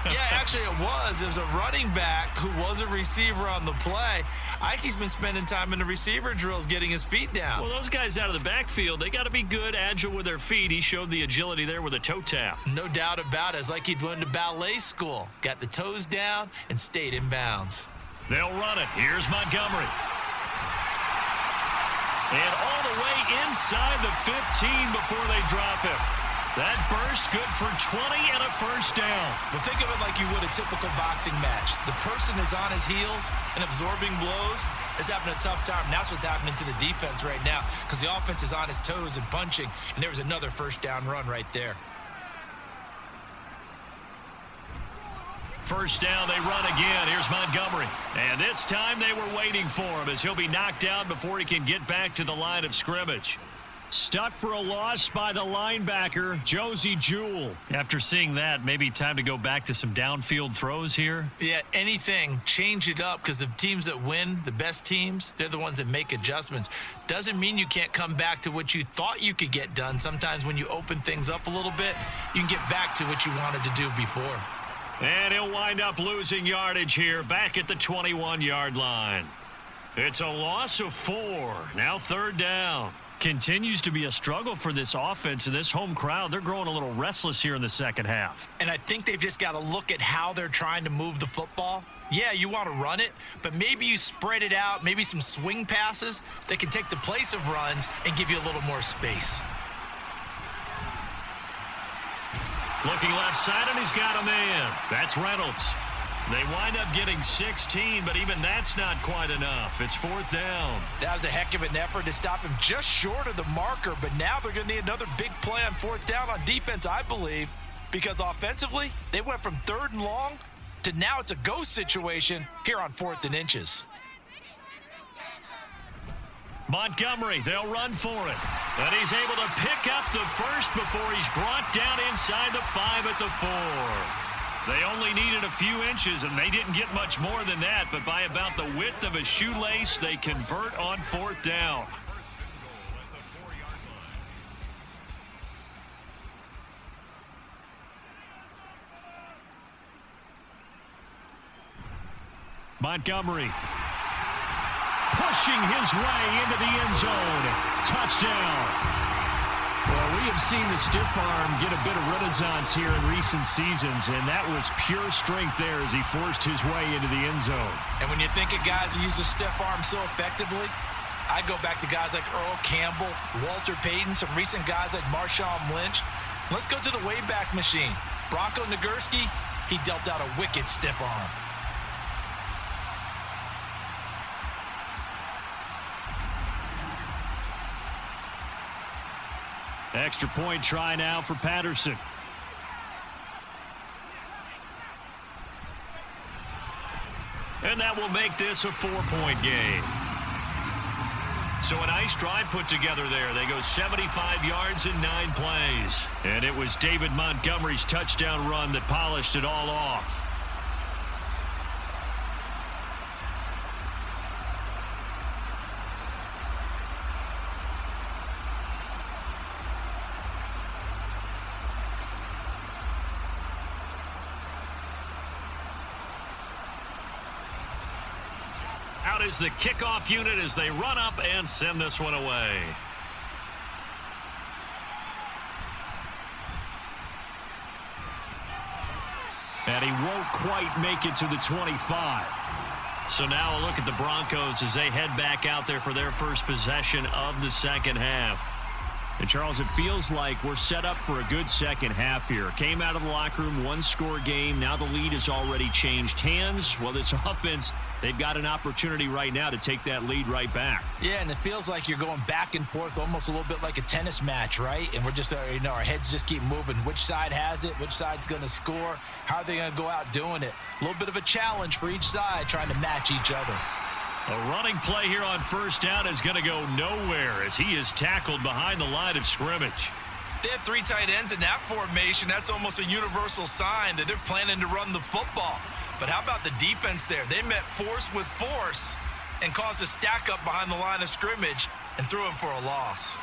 Yeah, actually it was. It was a running back who was a receiver on the play. Ike's been spending time in the receiver drills getting his feet down. Well, those guys out of the backfield, they got to be good, agile with their feet. He showed the agility there with a toe tap. No doubt about it. It's like he'd went to ballet school. Got the toes down and stayed in bounds. They'll run it. Here's Montgomery. And all the way inside the 15 before they drop him. That burst good for 20 and a first down. Well, think of it like you would a typical boxing match. The person is on his heels and absorbing blows is having a tough time. And that's what's happening to the defense right now because the offense is on his toes and punching, and there was another first down run right there. First down, they run again. Here's Montgomery. And this time they were waiting for him as he'll be knocked down before he can get back to the line of scrimmage. Stuck for a loss by the linebacker, Josie Jewell. After seeing that, maybe time to go back to some downfield throws here. Yeah, anything. Change it up because the teams that win, the best teams, they're the ones that make adjustments. Doesn't mean you can't come back to what you thought you could get done. Sometimes when you open things up a little bit, you can get back to what you wanted to do before. And he'll wind up losing yardage here back at the 21-yard line. It's a loss of 4. Now 3rd down. Continues to be a struggle for this offense and this home crowd. They're growing a little restless here in the second half. And I think they've just got to look at how they're trying to move the football. Yeah, you want to run it, but maybe you spread it out, maybe some swing passes that can take the place of runs and give you a little more space. Looking left side, and he's got a man. That's Reynolds. They wind up getting 16, but even that's not quite enough. It's 4th down. That was a heck of an effort to stop him just short of the marker, but now they're going to need another big play on 4th down on defense, I believe, because offensively, they went from 3rd and long to now it's a go situation here on 4th and inches. Montgomery, they'll run for it. And he's able to pick up the first before he's brought down inside the 5 at the 4. They only needed a few inches, and they didn't get much more than that, but by about the width of a shoelace, they convert on 4th down. Montgomery pushing his way into the end zone. Touchdown. Well, we have seen the stiff arm get a bit of renaissance here in recent seasons, and that was pure strength there as he forced his way into the end zone. And when you think of guys who use the stiff arm so effectively, I go back to guys like Earl Campbell, Walter Payton, some recent guys like Marshawn Lynch. Let's go to the Wayback Machine. Bronco Nagurski, he dealt out a wicked stiff arm. Extra point try now for Patterson. And that will make this a 4-point game. So a nice drive put together there. They go 75 yards in 9 plays. And it was David Montgomery's touchdown run that polished it all off. Out is the kickoff unit as they run up and send this one away. And he won't quite make it to the 25. So now a look at the Broncos as they head back out there for their first possession of the second half. And, Charles, it feels like we're set up for a good second half here. Came out of the locker room, one-score game. Now the lead has already changed hands. Well, this offense, they've got an opportunity right now to take that lead right back. Yeah, and it feels like you're going back and forth almost a little bit like a tennis match, right? And we're just, our heads just keep moving. Which side has it? Which side's going to score? How are they going to go out doing it? A little bit of a challenge for each side trying to match each other. A running play here on first down is going to go nowhere as he is tackled behind the line of scrimmage. They have 3 tight ends in that formation. That's almost a universal sign that they're planning to run the football. But how about the defense there? They met force with force and caused a stack up behind the line of scrimmage and threw him for a loss.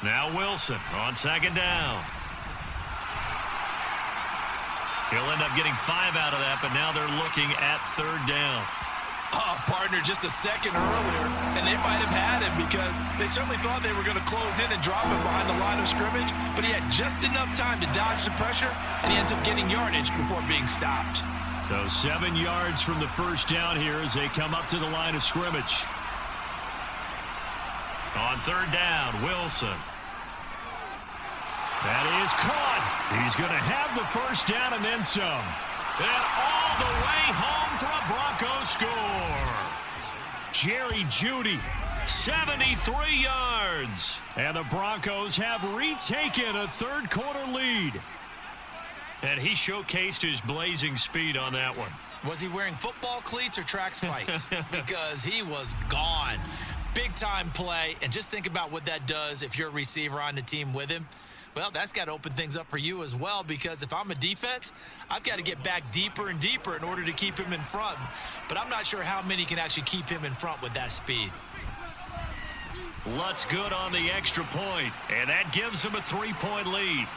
Now Wilson on second down. He'll end up getting 5 out of that, but now they're looking at third down. Oh, partner, just a second earlier, and they might have had him because they certainly thought they were going to close in and drop him behind the line of scrimmage, but he had just enough time to dodge the pressure, and he ends up getting yardage before being stopped. So 7 yards from the first down here as they come up to the line of scrimmage. On third down, Wilson. That is caught. He's going to have the first down and then some. And all the way home for a Broncos score. Jerry Jeudy, 73 yards. And the Broncos have retaken a third-quarter lead. And he showcased his blazing speed on that one. Was he wearing football cleats or track spikes? Because he was gone. Big-time play. And just think about what that does if you're a receiver on the team with him. Well, that's got to open things up for you as well, because if I'm a defense, I've got to get back deeper and deeper in order to keep him in front. But I'm not sure how many can actually keep him in front with that speed. Lutz good on the extra point, and that gives him a 3-point lead.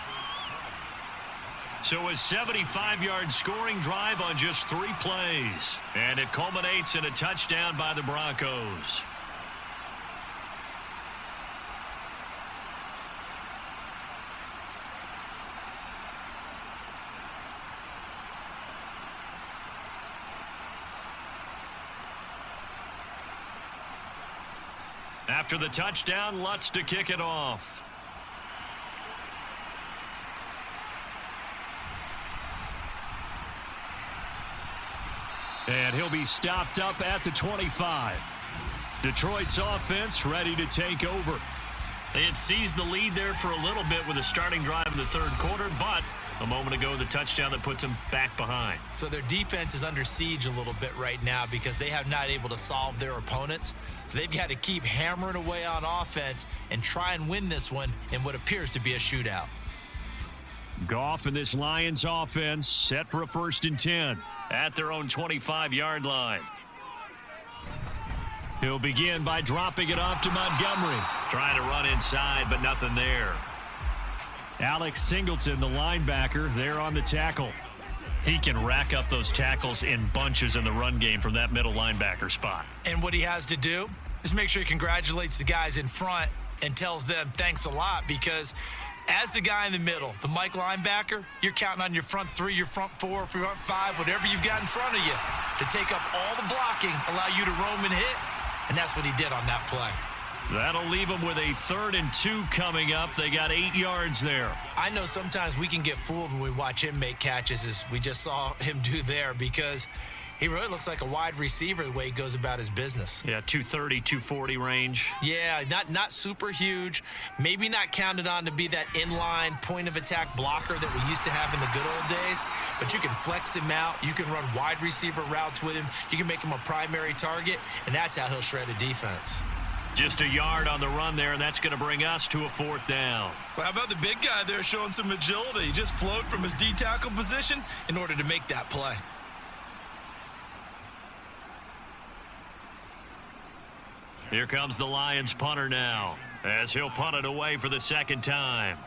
So a 75-yard scoring drive on just 3 plays, and it culminates in a touchdown by the Broncos. After the touchdown, Lutz to kick it off. And he'll be stopped up at the 25. Detroit's offense ready to take over. They had seized the lead there for a little bit with a starting drive in the third quarter, but a moment ago, the touchdown that puts them back behind. So their defense is under siege a little bit right now because they have not able to solve their opponents. So they've got to keep hammering away on offense and try and win this one in what appears to be a shootout. Goff and this Lions offense set for a 1st and 10 at their own 25-yard line. He'll begin by dropping it off to Montgomery. Trying to run inside, but nothing there. Alex Singleton, the linebacker, there on the tackle. He can rack up those tackles in bunches in the run game from that middle linebacker spot. And what he has to do is make sure he congratulates the guys in front and tells them thanks a lot, because as the guy in the middle, the Mike linebacker, you're counting on your front 3, your front 4, front 5, whatever you've got in front of you to take up all the blocking, allow you to roam and hit, and that's what he did on that play. That'll leave them with a 3rd and 2 coming up. They got 8 yards there. I know sometimes we can get fooled when we watch him make catches, as we just saw him do there, because he really looks like a wide receiver the way he goes about his business. Yeah, 230, 240 range. Yeah, not super huge. Maybe not counted on to be that inline point of attack blocker that we used to have in the good old days, but you can flex him out. You can run wide receiver routes with him. You can make him a primary target, and that's how he'll shred a defense. Just a yard on the run there, and that's going to bring us to a 4th down. Well, how about the big guy there showing some agility? He just flowed from his D-tackle position in order to make that play. Here comes the Lions punter now, as he'll punt it away for the 2nd time.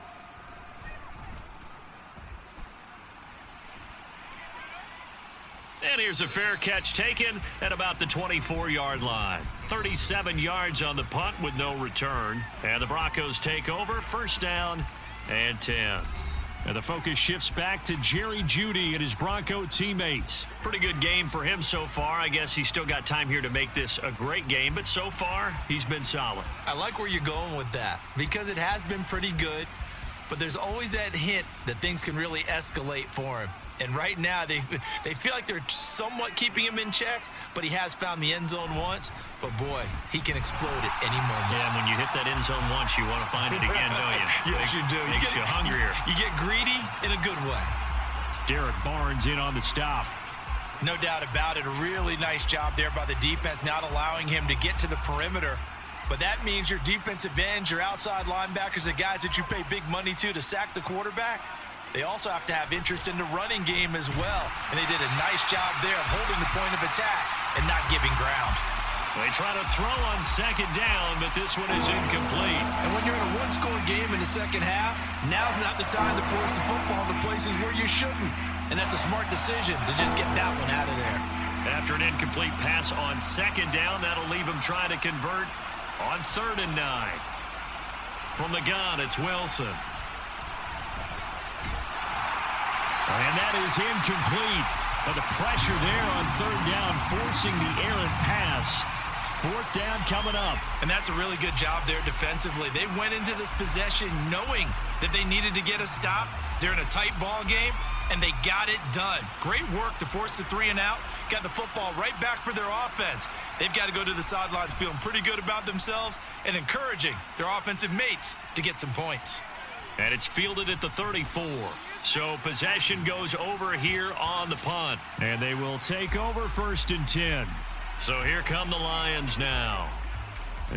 And here's a fair catch taken at about the 24-yard line. 37 yards on the punt with no return. And the Broncos take over, 1st down and 10. And the focus shifts back to Jerry Jeudy and his Bronco teammates. Pretty good game for him so far. I guess he's still got time here to make this a great game, but so far, he's been solid. I like where you're going with that because it has been pretty good, but there's always that hint that things can really escalate for him. And right now, they feel like they're somewhat keeping him in check, but he has found the end zone once. But, boy, he can explode at any moment. Yeah, and when you hit that end zone once, you want to find it again, don't you? Yes, you do. Makes you hungrier. You get greedy in a good way. Derek Barnes in on the stop. No doubt about it. A really nice job there by the defense, not allowing him to get to the perimeter. But that means your defensive ends, your outside linebackers, the guys that you pay big money to sack the quarterback, they also have to have interest in the running game as well. And they did a nice job there of holding the point of attack and not giving ground. They try to throw on second down, but this one is incomplete. And when you're in a one-score game in the second half, now's not the time to force the football to places where you shouldn't. And that's a smart decision to just get that one out of there. After an incomplete pass on second down, that'll leave him trying to convert on 3rd and 9. From the gun, it's Wilson. And that is incomplete. But the pressure there on 3rd down, forcing the errant pass. 4th down coming up. And that's a really good job there defensively. They went into this possession knowing that they needed to get a stop. They're in a tight ball game, and they got it done. Great work to force the 3 and out. Got the football right back for their offense. They've got to go to the sidelines feeling pretty good about themselves and encouraging their offensive mates to get some points. And it's fielded at the 34. So possession goes over here on the punt. And they will take over 1st and 10. So here come the Lions now.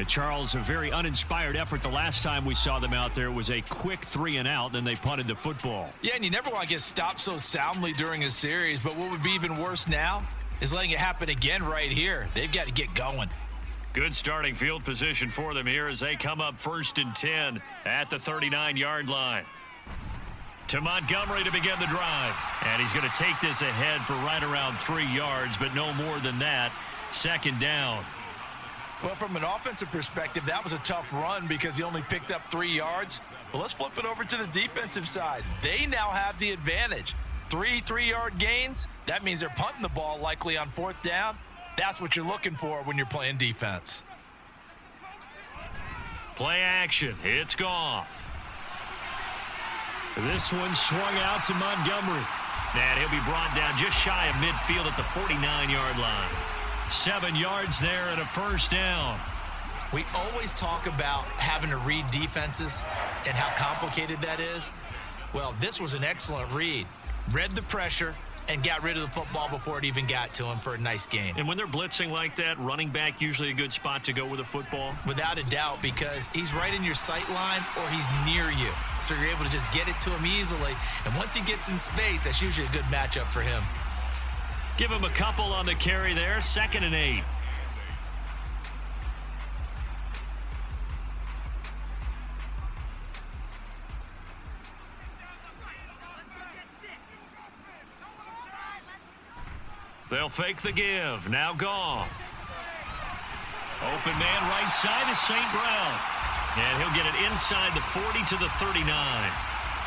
Charles, a very uninspired effort. The last time we saw them out there was a quick 3 and out, then they punted the football. Yeah, and you never want to get stopped so soundly during a series, but what would be even worse now is letting it happen again right here. They've got to get going. Good starting field position for them here as they come up 1st and 10 at the 39-yard line. To Montgomery to begin the drive. And he's going to take this ahead for right around 3 yards, but no more than that. 2nd down. Well, from an offensive perspective, that was a tough run because he only picked up 3 yards. Well, let's flip it over to the defensive side. They now have the advantage. 3 3-yard gains. That means they're punting the ball likely on 4th down. That's what you're looking for when you're playing defense. Play action. It's Goff. This one swung out to Montgomery. And he'll be brought down just shy of midfield at the 49-yard line. 7 yards there and a 1st down. We always talk about having to read defenses and how complicated that is. Well, this was an excellent read. Read the pressure and got rid of the football before it even got to him for a nice game. And when they're blitzing like that, running back usually a good spot to go with the football? Without a doubt, because he's right in your sight line or he's near you. So you're able to just get it to him easily. And once he gets in space, that's usually a good matchup for him. Give him a couple on the carry there. 2nd and 8. They'll fake the give. Now Goff. Open man right side is St. Brown. And he'll get it inside the 40 to the 39.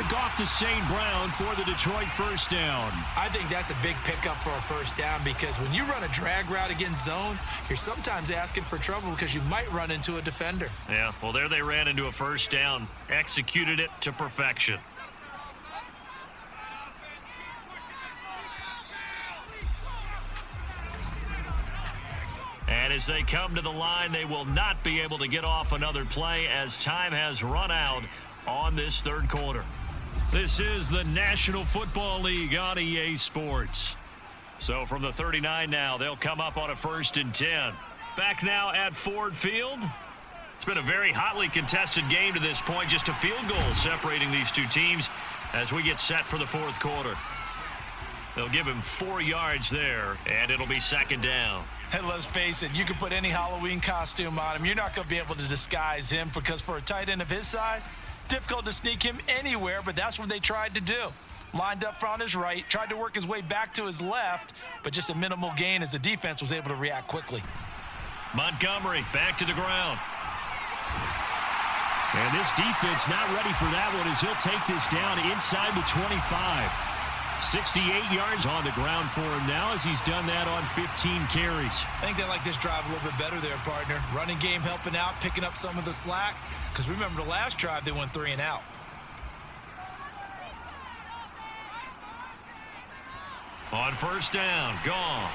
Goff to St. Brown for the Detroit 1st down. I think that's a big pickup for a 1st down because when you run a drag route against zone, you're sometimes asking for trouble because you might run into a defender. Yeah, well, there they ran into a 1st down. Executed it to perfection. And as they come to the line, they will not be able to get off another play as time has run out on this 3rd quarter. This is the National Football League on EA Sports. So from the 39 now, they'll come up on a 1st and 10. Back now at Ford Field. It's been a very hotly contested game to this point. Just a field goal separating these two teams as we get set for the 4th quarter. They'll give him 4 yards there, and it'll be 2nd down. And let's face it, you can put any Halloween costume on him. You're not going to be able to disguise him because for a tight end of his size, difficult to sneak him anywhere, but that's what they tried to do. Lined up on his right, tried to work his way back to his left, but just a minimal gain as the defense was able to react quickly. Montgomery back to the ground. And this defense not ready for that one as he'll take this down inside the 25. 68 yards on the ground for him now as he's done that on 15 carries. I think they like this drive a little bit better there, partner. Running game helping out, picking up some of the slack. Because remember the last drive, they went 3 and out. On first down, Goff.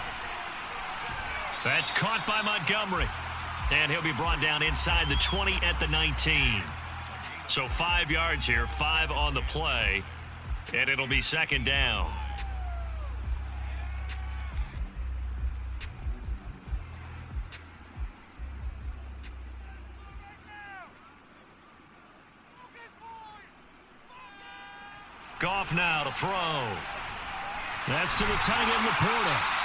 That's caught by Montgomery. And he'll be brought down inside the 20 at the 19. So 5 yards here, 5 on the play. And it'll be second down. Goff now to throw. That's to the tight end, Laporta.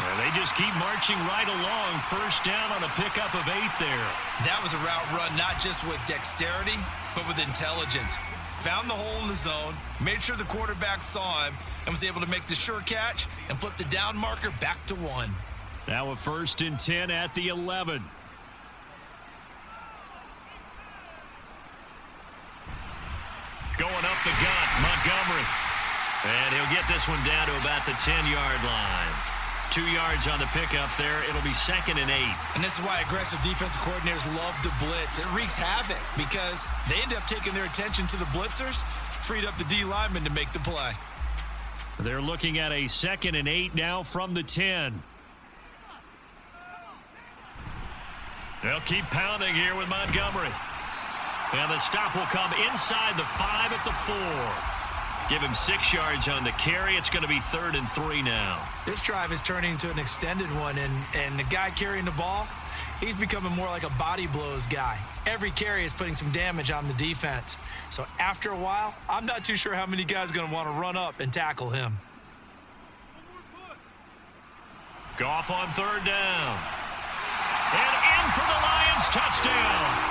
And they just keep marching right along. First down on a pickup of 8 there. That was a route run not just with dexterity, but with intelligence. Found the hole in the zone, made sure the quarterback saw him, and was able to make the sure catch and flip the down marker back to 1. Now a 1st and 10 at the 11. Going up the gut, Montgomery. And he'll get this one down to about the 10-yard line. 2 yards on the pickup there. It'll be 2nd and 8. And this is why aggressive defensive coordinators love to blitz. It wreaks havoc because they end up taking their attention to the blitzers, freed up the D lineman to make the play. They're looking at a 2nd and 8 now from the 10. They'll keep pounding here with Montgomery. And the stop will come inside the 5 at the 4. Give him 6 yards on the carry. It's going to be 3rd and 3 now. This drive is turning into an extended one, and the guy carrying the ball, he's becoming more like a body blows guy. Every carry is putting some damage on the defense. So after a while, I'm not too sure how many guys are going to want to run up and tackle him. Goff on 3rd down. And in for the Lions touchdown.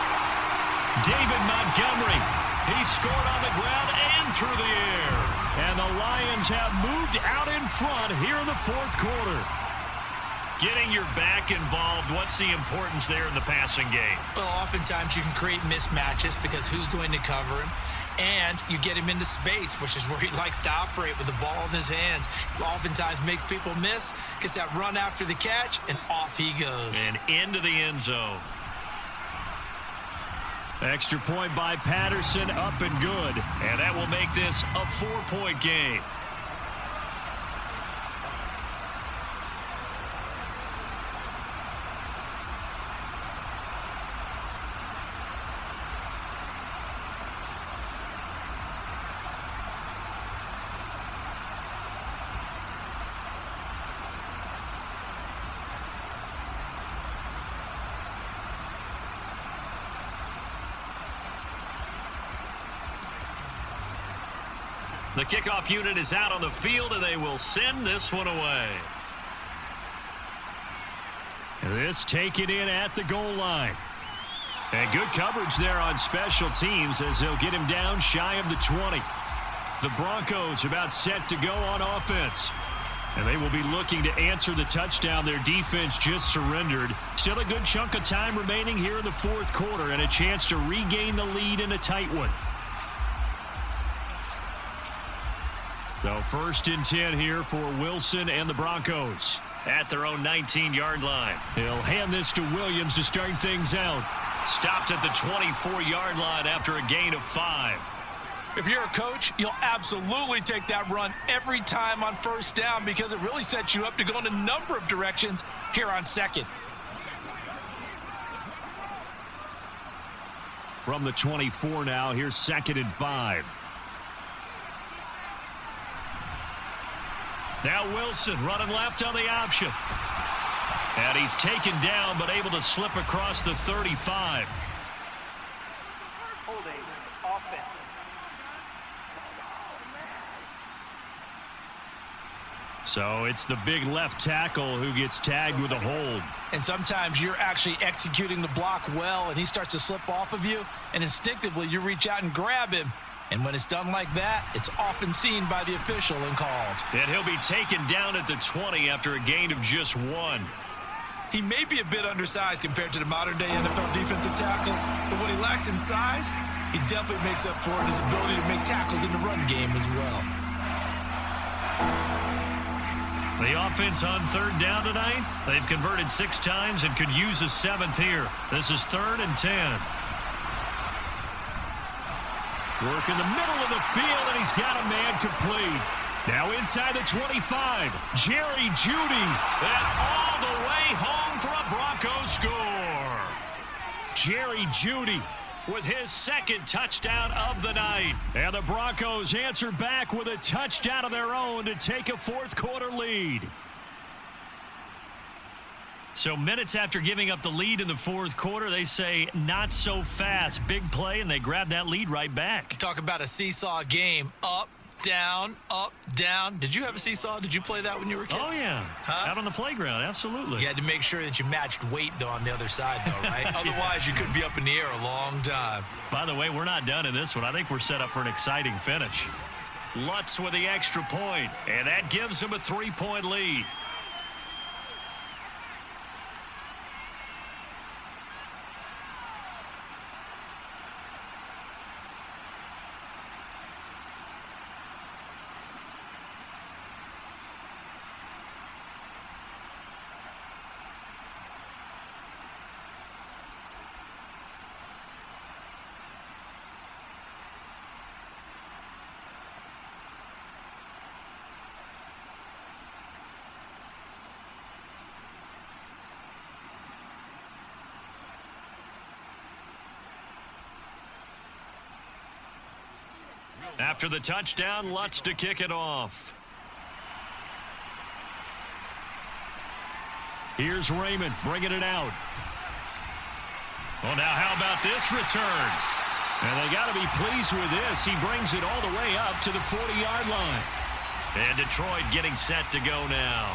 David Montgomery. He scored on the ground and through the air. And the Lions have moved out in front here in the 4th quarter. Getting your back involved, what's the importance there in the passing game? Well, oftentimes you can create mismatches because who's going to cover him? And you get him into space, which is where he likes to operate with the ball in his hands. Oftentimes makes people miss, gets that run after the catch, and off he goes. And into the end zone. Extra point by Patterson, up and good. And that will make this a 4-point game. The kickoff unit is out on the field, and they will send this one away. This taken in at the goal line. And good coverage there on special teams as they'll get him down shy of the 20. The Broncos about set to go on offense. And they will be looking to answer the touchdown their defense just surrendered. Still a good chunk of time remaining here in the 4th quarter and a chance to regain the lead in a tight one. So 1st and 10 here for Wilson and the Broncos at their own 19-yard line. He'll hand this to Williams to start things out. Stopped at the 24-yard line after a gain of 5. If you're a coach, you'll absolutely take that run every time on 1st down because it really sets you up to go in a number of directions here on 2nd. From the 24 now, here's 2nd and 5. Now Wilson running left on the option. And he's taken down but able to slip across the 35. Holding offense. So it's the big left tackle who gets tagged with a hold. And sometimes you're actually executing the block well and he starts to slip off of you, and instinctively you reach out and grab him. And when it's done like that, it's often seen by the official and called. And he'll be taken down at the 20 after a gain of just 1. He may be a bit undersized compared to the modern-day NFL defensive tackle, but what he lacks in size, he definitely makes up for it in his ability to make tackles in the run game as well. The offense on third down tonight, they've converted 6 times and could use a 7th here. This is 3rd and 10. Work in the middle of the field, and he's got a man complete. Now inside the 25, Jerry Jeudy, and all the way home for a Broncos score. Jerry Jeudy with his 2nd touchdown of the night. And the Broncos answer back with a touchdown of their own to take a 4th quarter lead. So minutes after giving up the lead in the 4th quarter, they say not so fast. Big play, and they grab that lead right back. Talk about a seesaw game. Up, down, up, down. Did you have a seesaw? Did you play that when you were a kid? Oh, yeah. Huh? Out on the playground, absolutely. You had to make sure that you matched weight, though, on the other side, though, right? Otherwise, you could be up in the air a long time. By the way, we're not done in this one. I think we're set up for an exciting finish. Lutz with the extra point, and that gives him a 3-point lead. After the touchdown, Lutz to kick it off. Here's Raymond bringing it out. Well, now how about this return? And they got to be pleased with this. He brings it all the way up to the 40-yard line. And Detroit getting set to go now.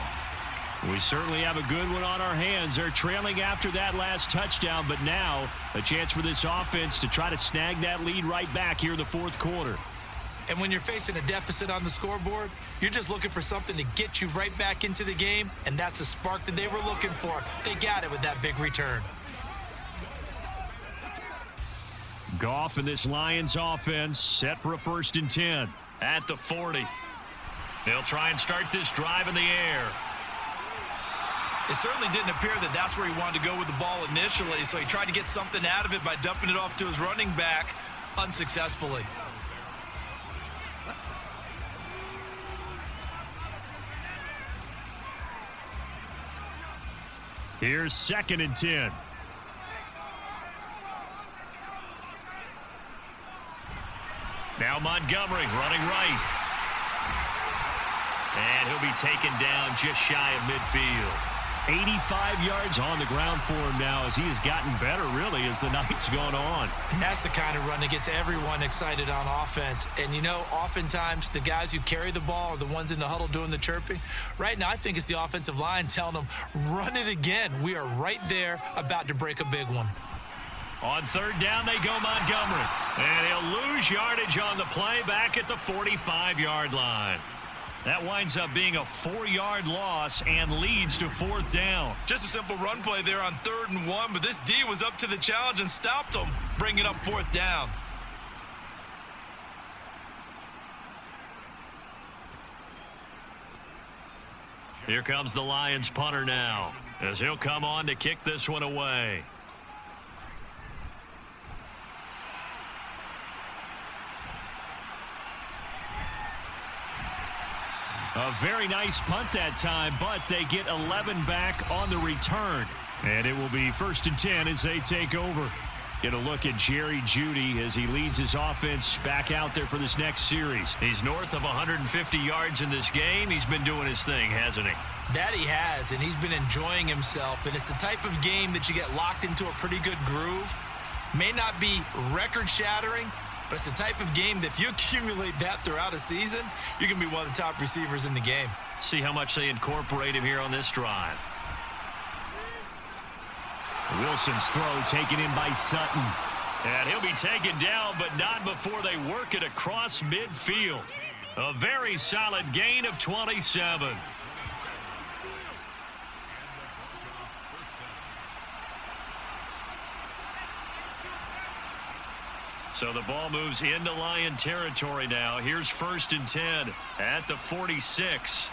We certainly have a good one on our hands. They're trailing after that last touchdown, but now a chance for this offense to try to snag that lead right back here in the 4th quarter. And when you're facing a deficit on the scoreboard, you're just looking for something to get you right back into the game, and that's the spark that they were looking for. They got it with that big return. Goff and this Lions offense set for a 1st and 10 at the 40. They'll try and start this drive in the air. It certainly didn't appear that that's where he wanted to go with the ball initially, so he tried to get something out of it by dumping it off to his running back unsuccessfully. Here's 2nd and 10. Now Montgomery running right. And he'll be taken down just shy of midfield. 85 yards on the ground for him now as he has gotten better, really, as the night's gone on. And that's the kind of run that gets everyone excited on offense. And, you know, oftentimes the guys who carry the ball are the ones in the huddle doing the chirping. Right now, I think it's the offensive line telling them, run it again. We are right there about to break a big one. On 3rd down, they go Montgomery. And he'll lose yardage on the play back at the 45-yard line. That winds up being a 4-yard loss and leads to 4th down. Just a simple run play there on 3rd and 1, but this D was up to the challenge and stopped them, bringing up 4th down. Here comes the Lions punter now, as he'll come on to kick this one away. A very nice punt that time, but they get 11 back on the return. And it will be 1st and 10 as they take over. Get a look at Jerry Jeudy as he leads his offense back out there for this next series. He's north of 150 yards in this game. He's been doing his thing, hasn't he? That he has, and he's been enjoying himself. And it's the type of game that you get locked into a pretty good groove. May not be record-shattering, but it's the type of game that if you accumulate that throughout a season, you're going to be one of the top receivers in the game. See how much they incorporate him here on this drive. Wilson's throw taken in by Sutton. And he'll be taken down, but not before they work it across midfield. A very solid gain of 27. So the ball moves into Lion territory now. Here's 1st and 10 at the 46.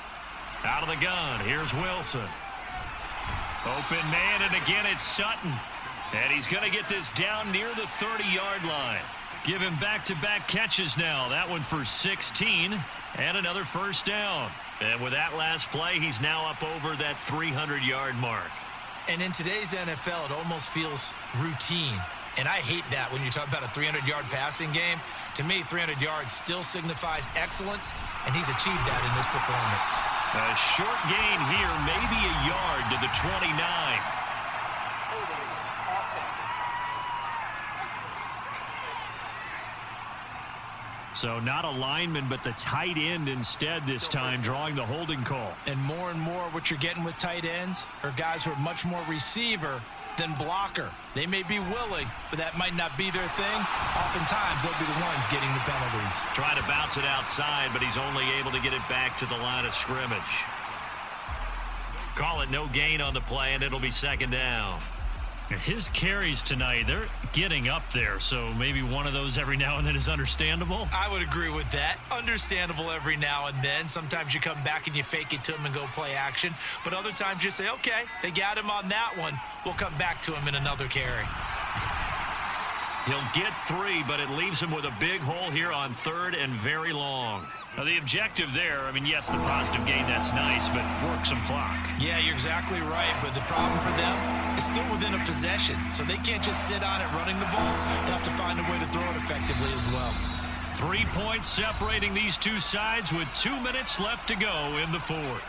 Out of the gun, here's Wilson. Open man, and again it's Sutton. And he's going to get this down near the 30-yard line. Give him back-to-back catches now. That one for 16 and another first down. And with that last play, he's now up over that 300-yard mark. And in today's NFL, it almost feels routine. And I hate that when you talk about a 300-yard passing game. To me, 300 yards still signifies excellence, and he's achieved that in this performance. A short gain here, maybe a yard to the 29. So not a lineman, but the tight end instead this time, drawing the holding call. And more what you're getting with tight ends are guys who are much more receiver than blocker. They may be willing, but that might not be their thing. Oftentimes, they'll be the ones getting the penalties. Trying to bounce it outside, but he's only able to get it back to the line of scrimmage. Call it no gain on the play, and it'll be 2nd down. His carries tonight, they're getting up there, so maybe one of those every now and then is understandable. I would agree with that. Understandable every now and then. Sometimes you come back and you fake it to him and go play action. But other times you say, okay, they got him on that one. We'll come back to him in another carry. He'll get 3, but it leaves him with a big hole here on 3rd and very long. Now, the objective there, I mean, yes, the positive gain, that's nice, but work some clock. Yeah, you're exactly right, but the problem for them is still within a possession, so they can't just sit on it running the ball. They'll have to find a way to throw it effectively as well. 3 points separating these two sides with 2 minutes left to go in the 4th.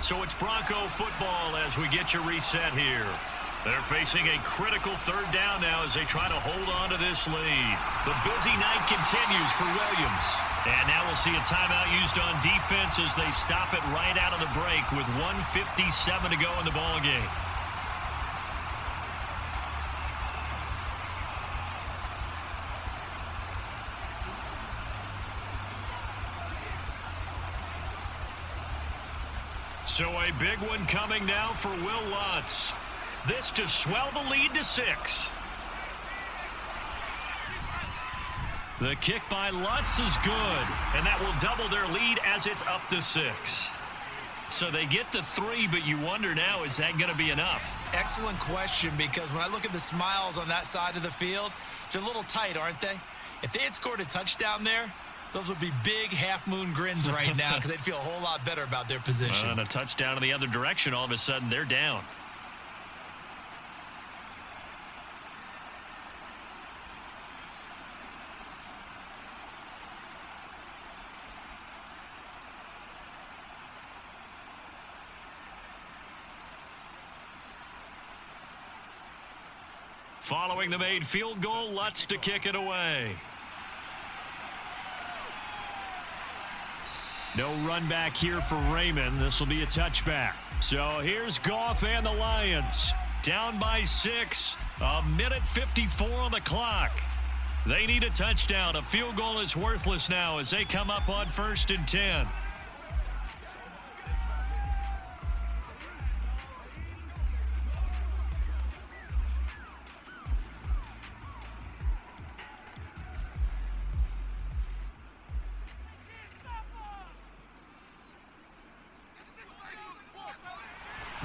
So it's Bronco football as we get your reset here. They're facing a critical 3rd down now as they try to hold on to this lead. The busy night continues for Williams. And now we'll see a timeout used on defense as they stop it right out of the break with 1:57 to go in the ballgame. So a big one coming now for Will Lutz. This to swell the lead to 6. The kick by Lutz is good, and that will double their lead as it's up to 6. So they get the 3, but you wonder now, is that going to be enough? Excellent question, because when I look at the smiles on that side of the field, they're a little tight, aren't they? If they had scored a touchdown there, those would be big half-moon grins right now because they'd feel a whole lot better about their position. And a touchdown in the other direction, all of a sudden they're down. Following the made field goal, Lutz to kick it away. No run back here for Raymond. This will be a touchback. So here's Goff and the Lions. Down by 6. 1:54 on the clock. They need a touchdown. A field goal is worthless now as they come up on 1st and 10.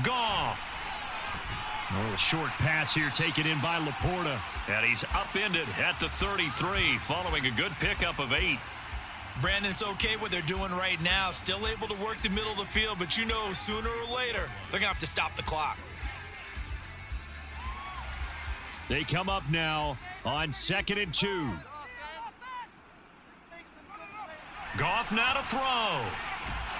Goff. A little short pass here taken in by Laporta. And he's upended at the 33 following a good pickup of 8. Brandon, it's okay what they're doing right now. Still able to work the middle of the field, but you know sooner or later they're going to have to stop the clock. They come up now on 2nd and 2. Goff now to throw.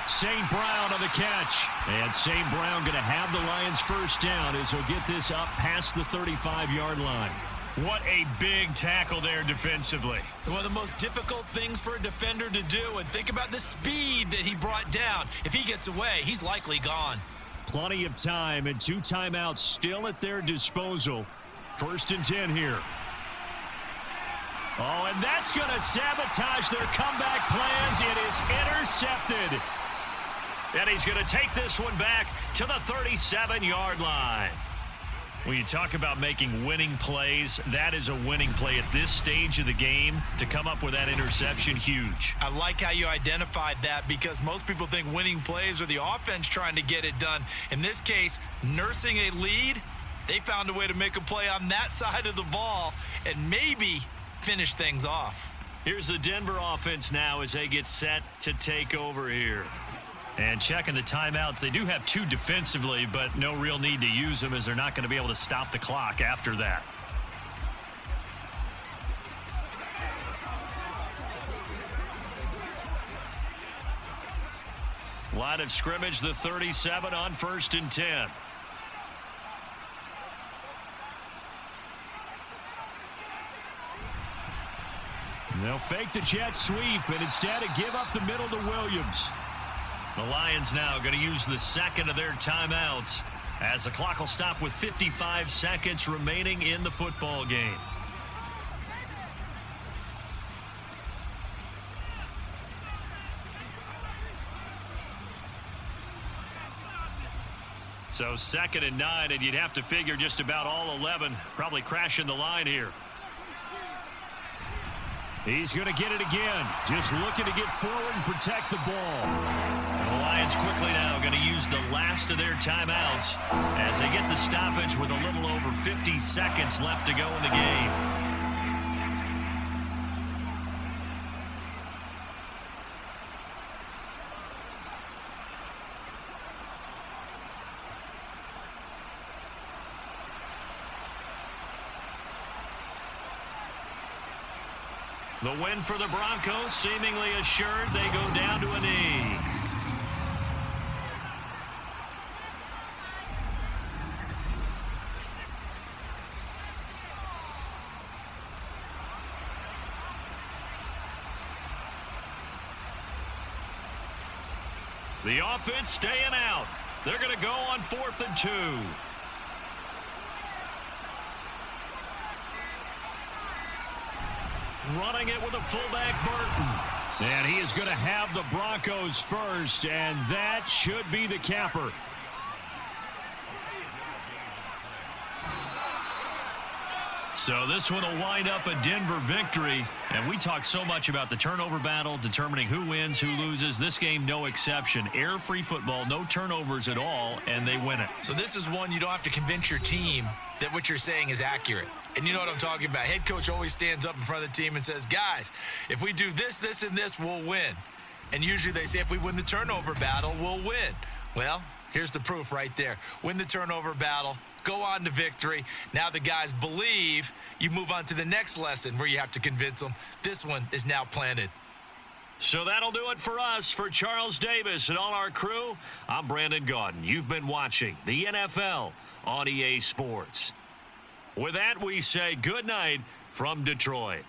St. Brown on the catch. And St. Brown going to have the Lions first down as he'll get this up past the 35-yard line. What a big tackle there defensively. One of the most difficult things for a defender to do, and think about the speed that he brought down. If he gets away, he's likely gone. Plenty of time and 2 timeouts still at their disposal. 1st and 10 here. Oh, and that's going to sabotage their comeback plans. It is intercepted. And he's going to take this one back to the 37-yard line. When you talk about making winning plays, that is a winning play at this stage of the game. To come up with that interception, huge. I like how you identified that because most people think winning plays are the offense trying to get it done. In this case, nursing a lead, they found a way to make a play on that side of the ball and maybe finish things off. Here's the Denver offense now as they get set to take over here. And checking the timeouts, they do have 2 defensively, but no real need to use them as they're not going to be able to stop the clock after that. Line of scrimmage, the 37 on 1st and 10. They'll fake the jet sweep and instead give up the middle to Williams. The Lions now going to use the second of their timeouts as the clock will stop with 55 seconds remaining in the football game. So 2nd and 9, and you'd have to figure just about all 11 probably crashing the line here. He's going to get it again. Just looking to get forward and protect the ball. And the Lions quickly now going to use the last of their timeouts as they get the stoppage with a little over 50 seconds left to go in the game. The win for the Broncos seemingly assured. They go down to a knee. The offense staying out. They're going to go on 4th and 2. Running it with a fullback, Burton. And he is going to have the Broncos first, and that should be the capper. So this one will wind up a Denver victory. And we talk so much about the turnover battle, determining who wins, who loses. This game, no exception. Error-free football, no turnovers at all, and they win it. So this is one you don't have to convince your team that what you're saying is accurate. And you know what I'm talking about. Head coach always stands up in front of the team and says, guys, if we do this, this, and this, we'll win. And usually they say if we win the turnover battle, we'll win. Well, here's the proof right there. Win the turnover battle. Go on to victory. Now the guys believe. You move on to the next lesson where you have to convince them. This one is now planted. So that'll do it for us. For Charles Davis and all our crew, I'm Brandon Gaudin. You've been watching the NFL on EA Sports. With that, we say good night from Detroit.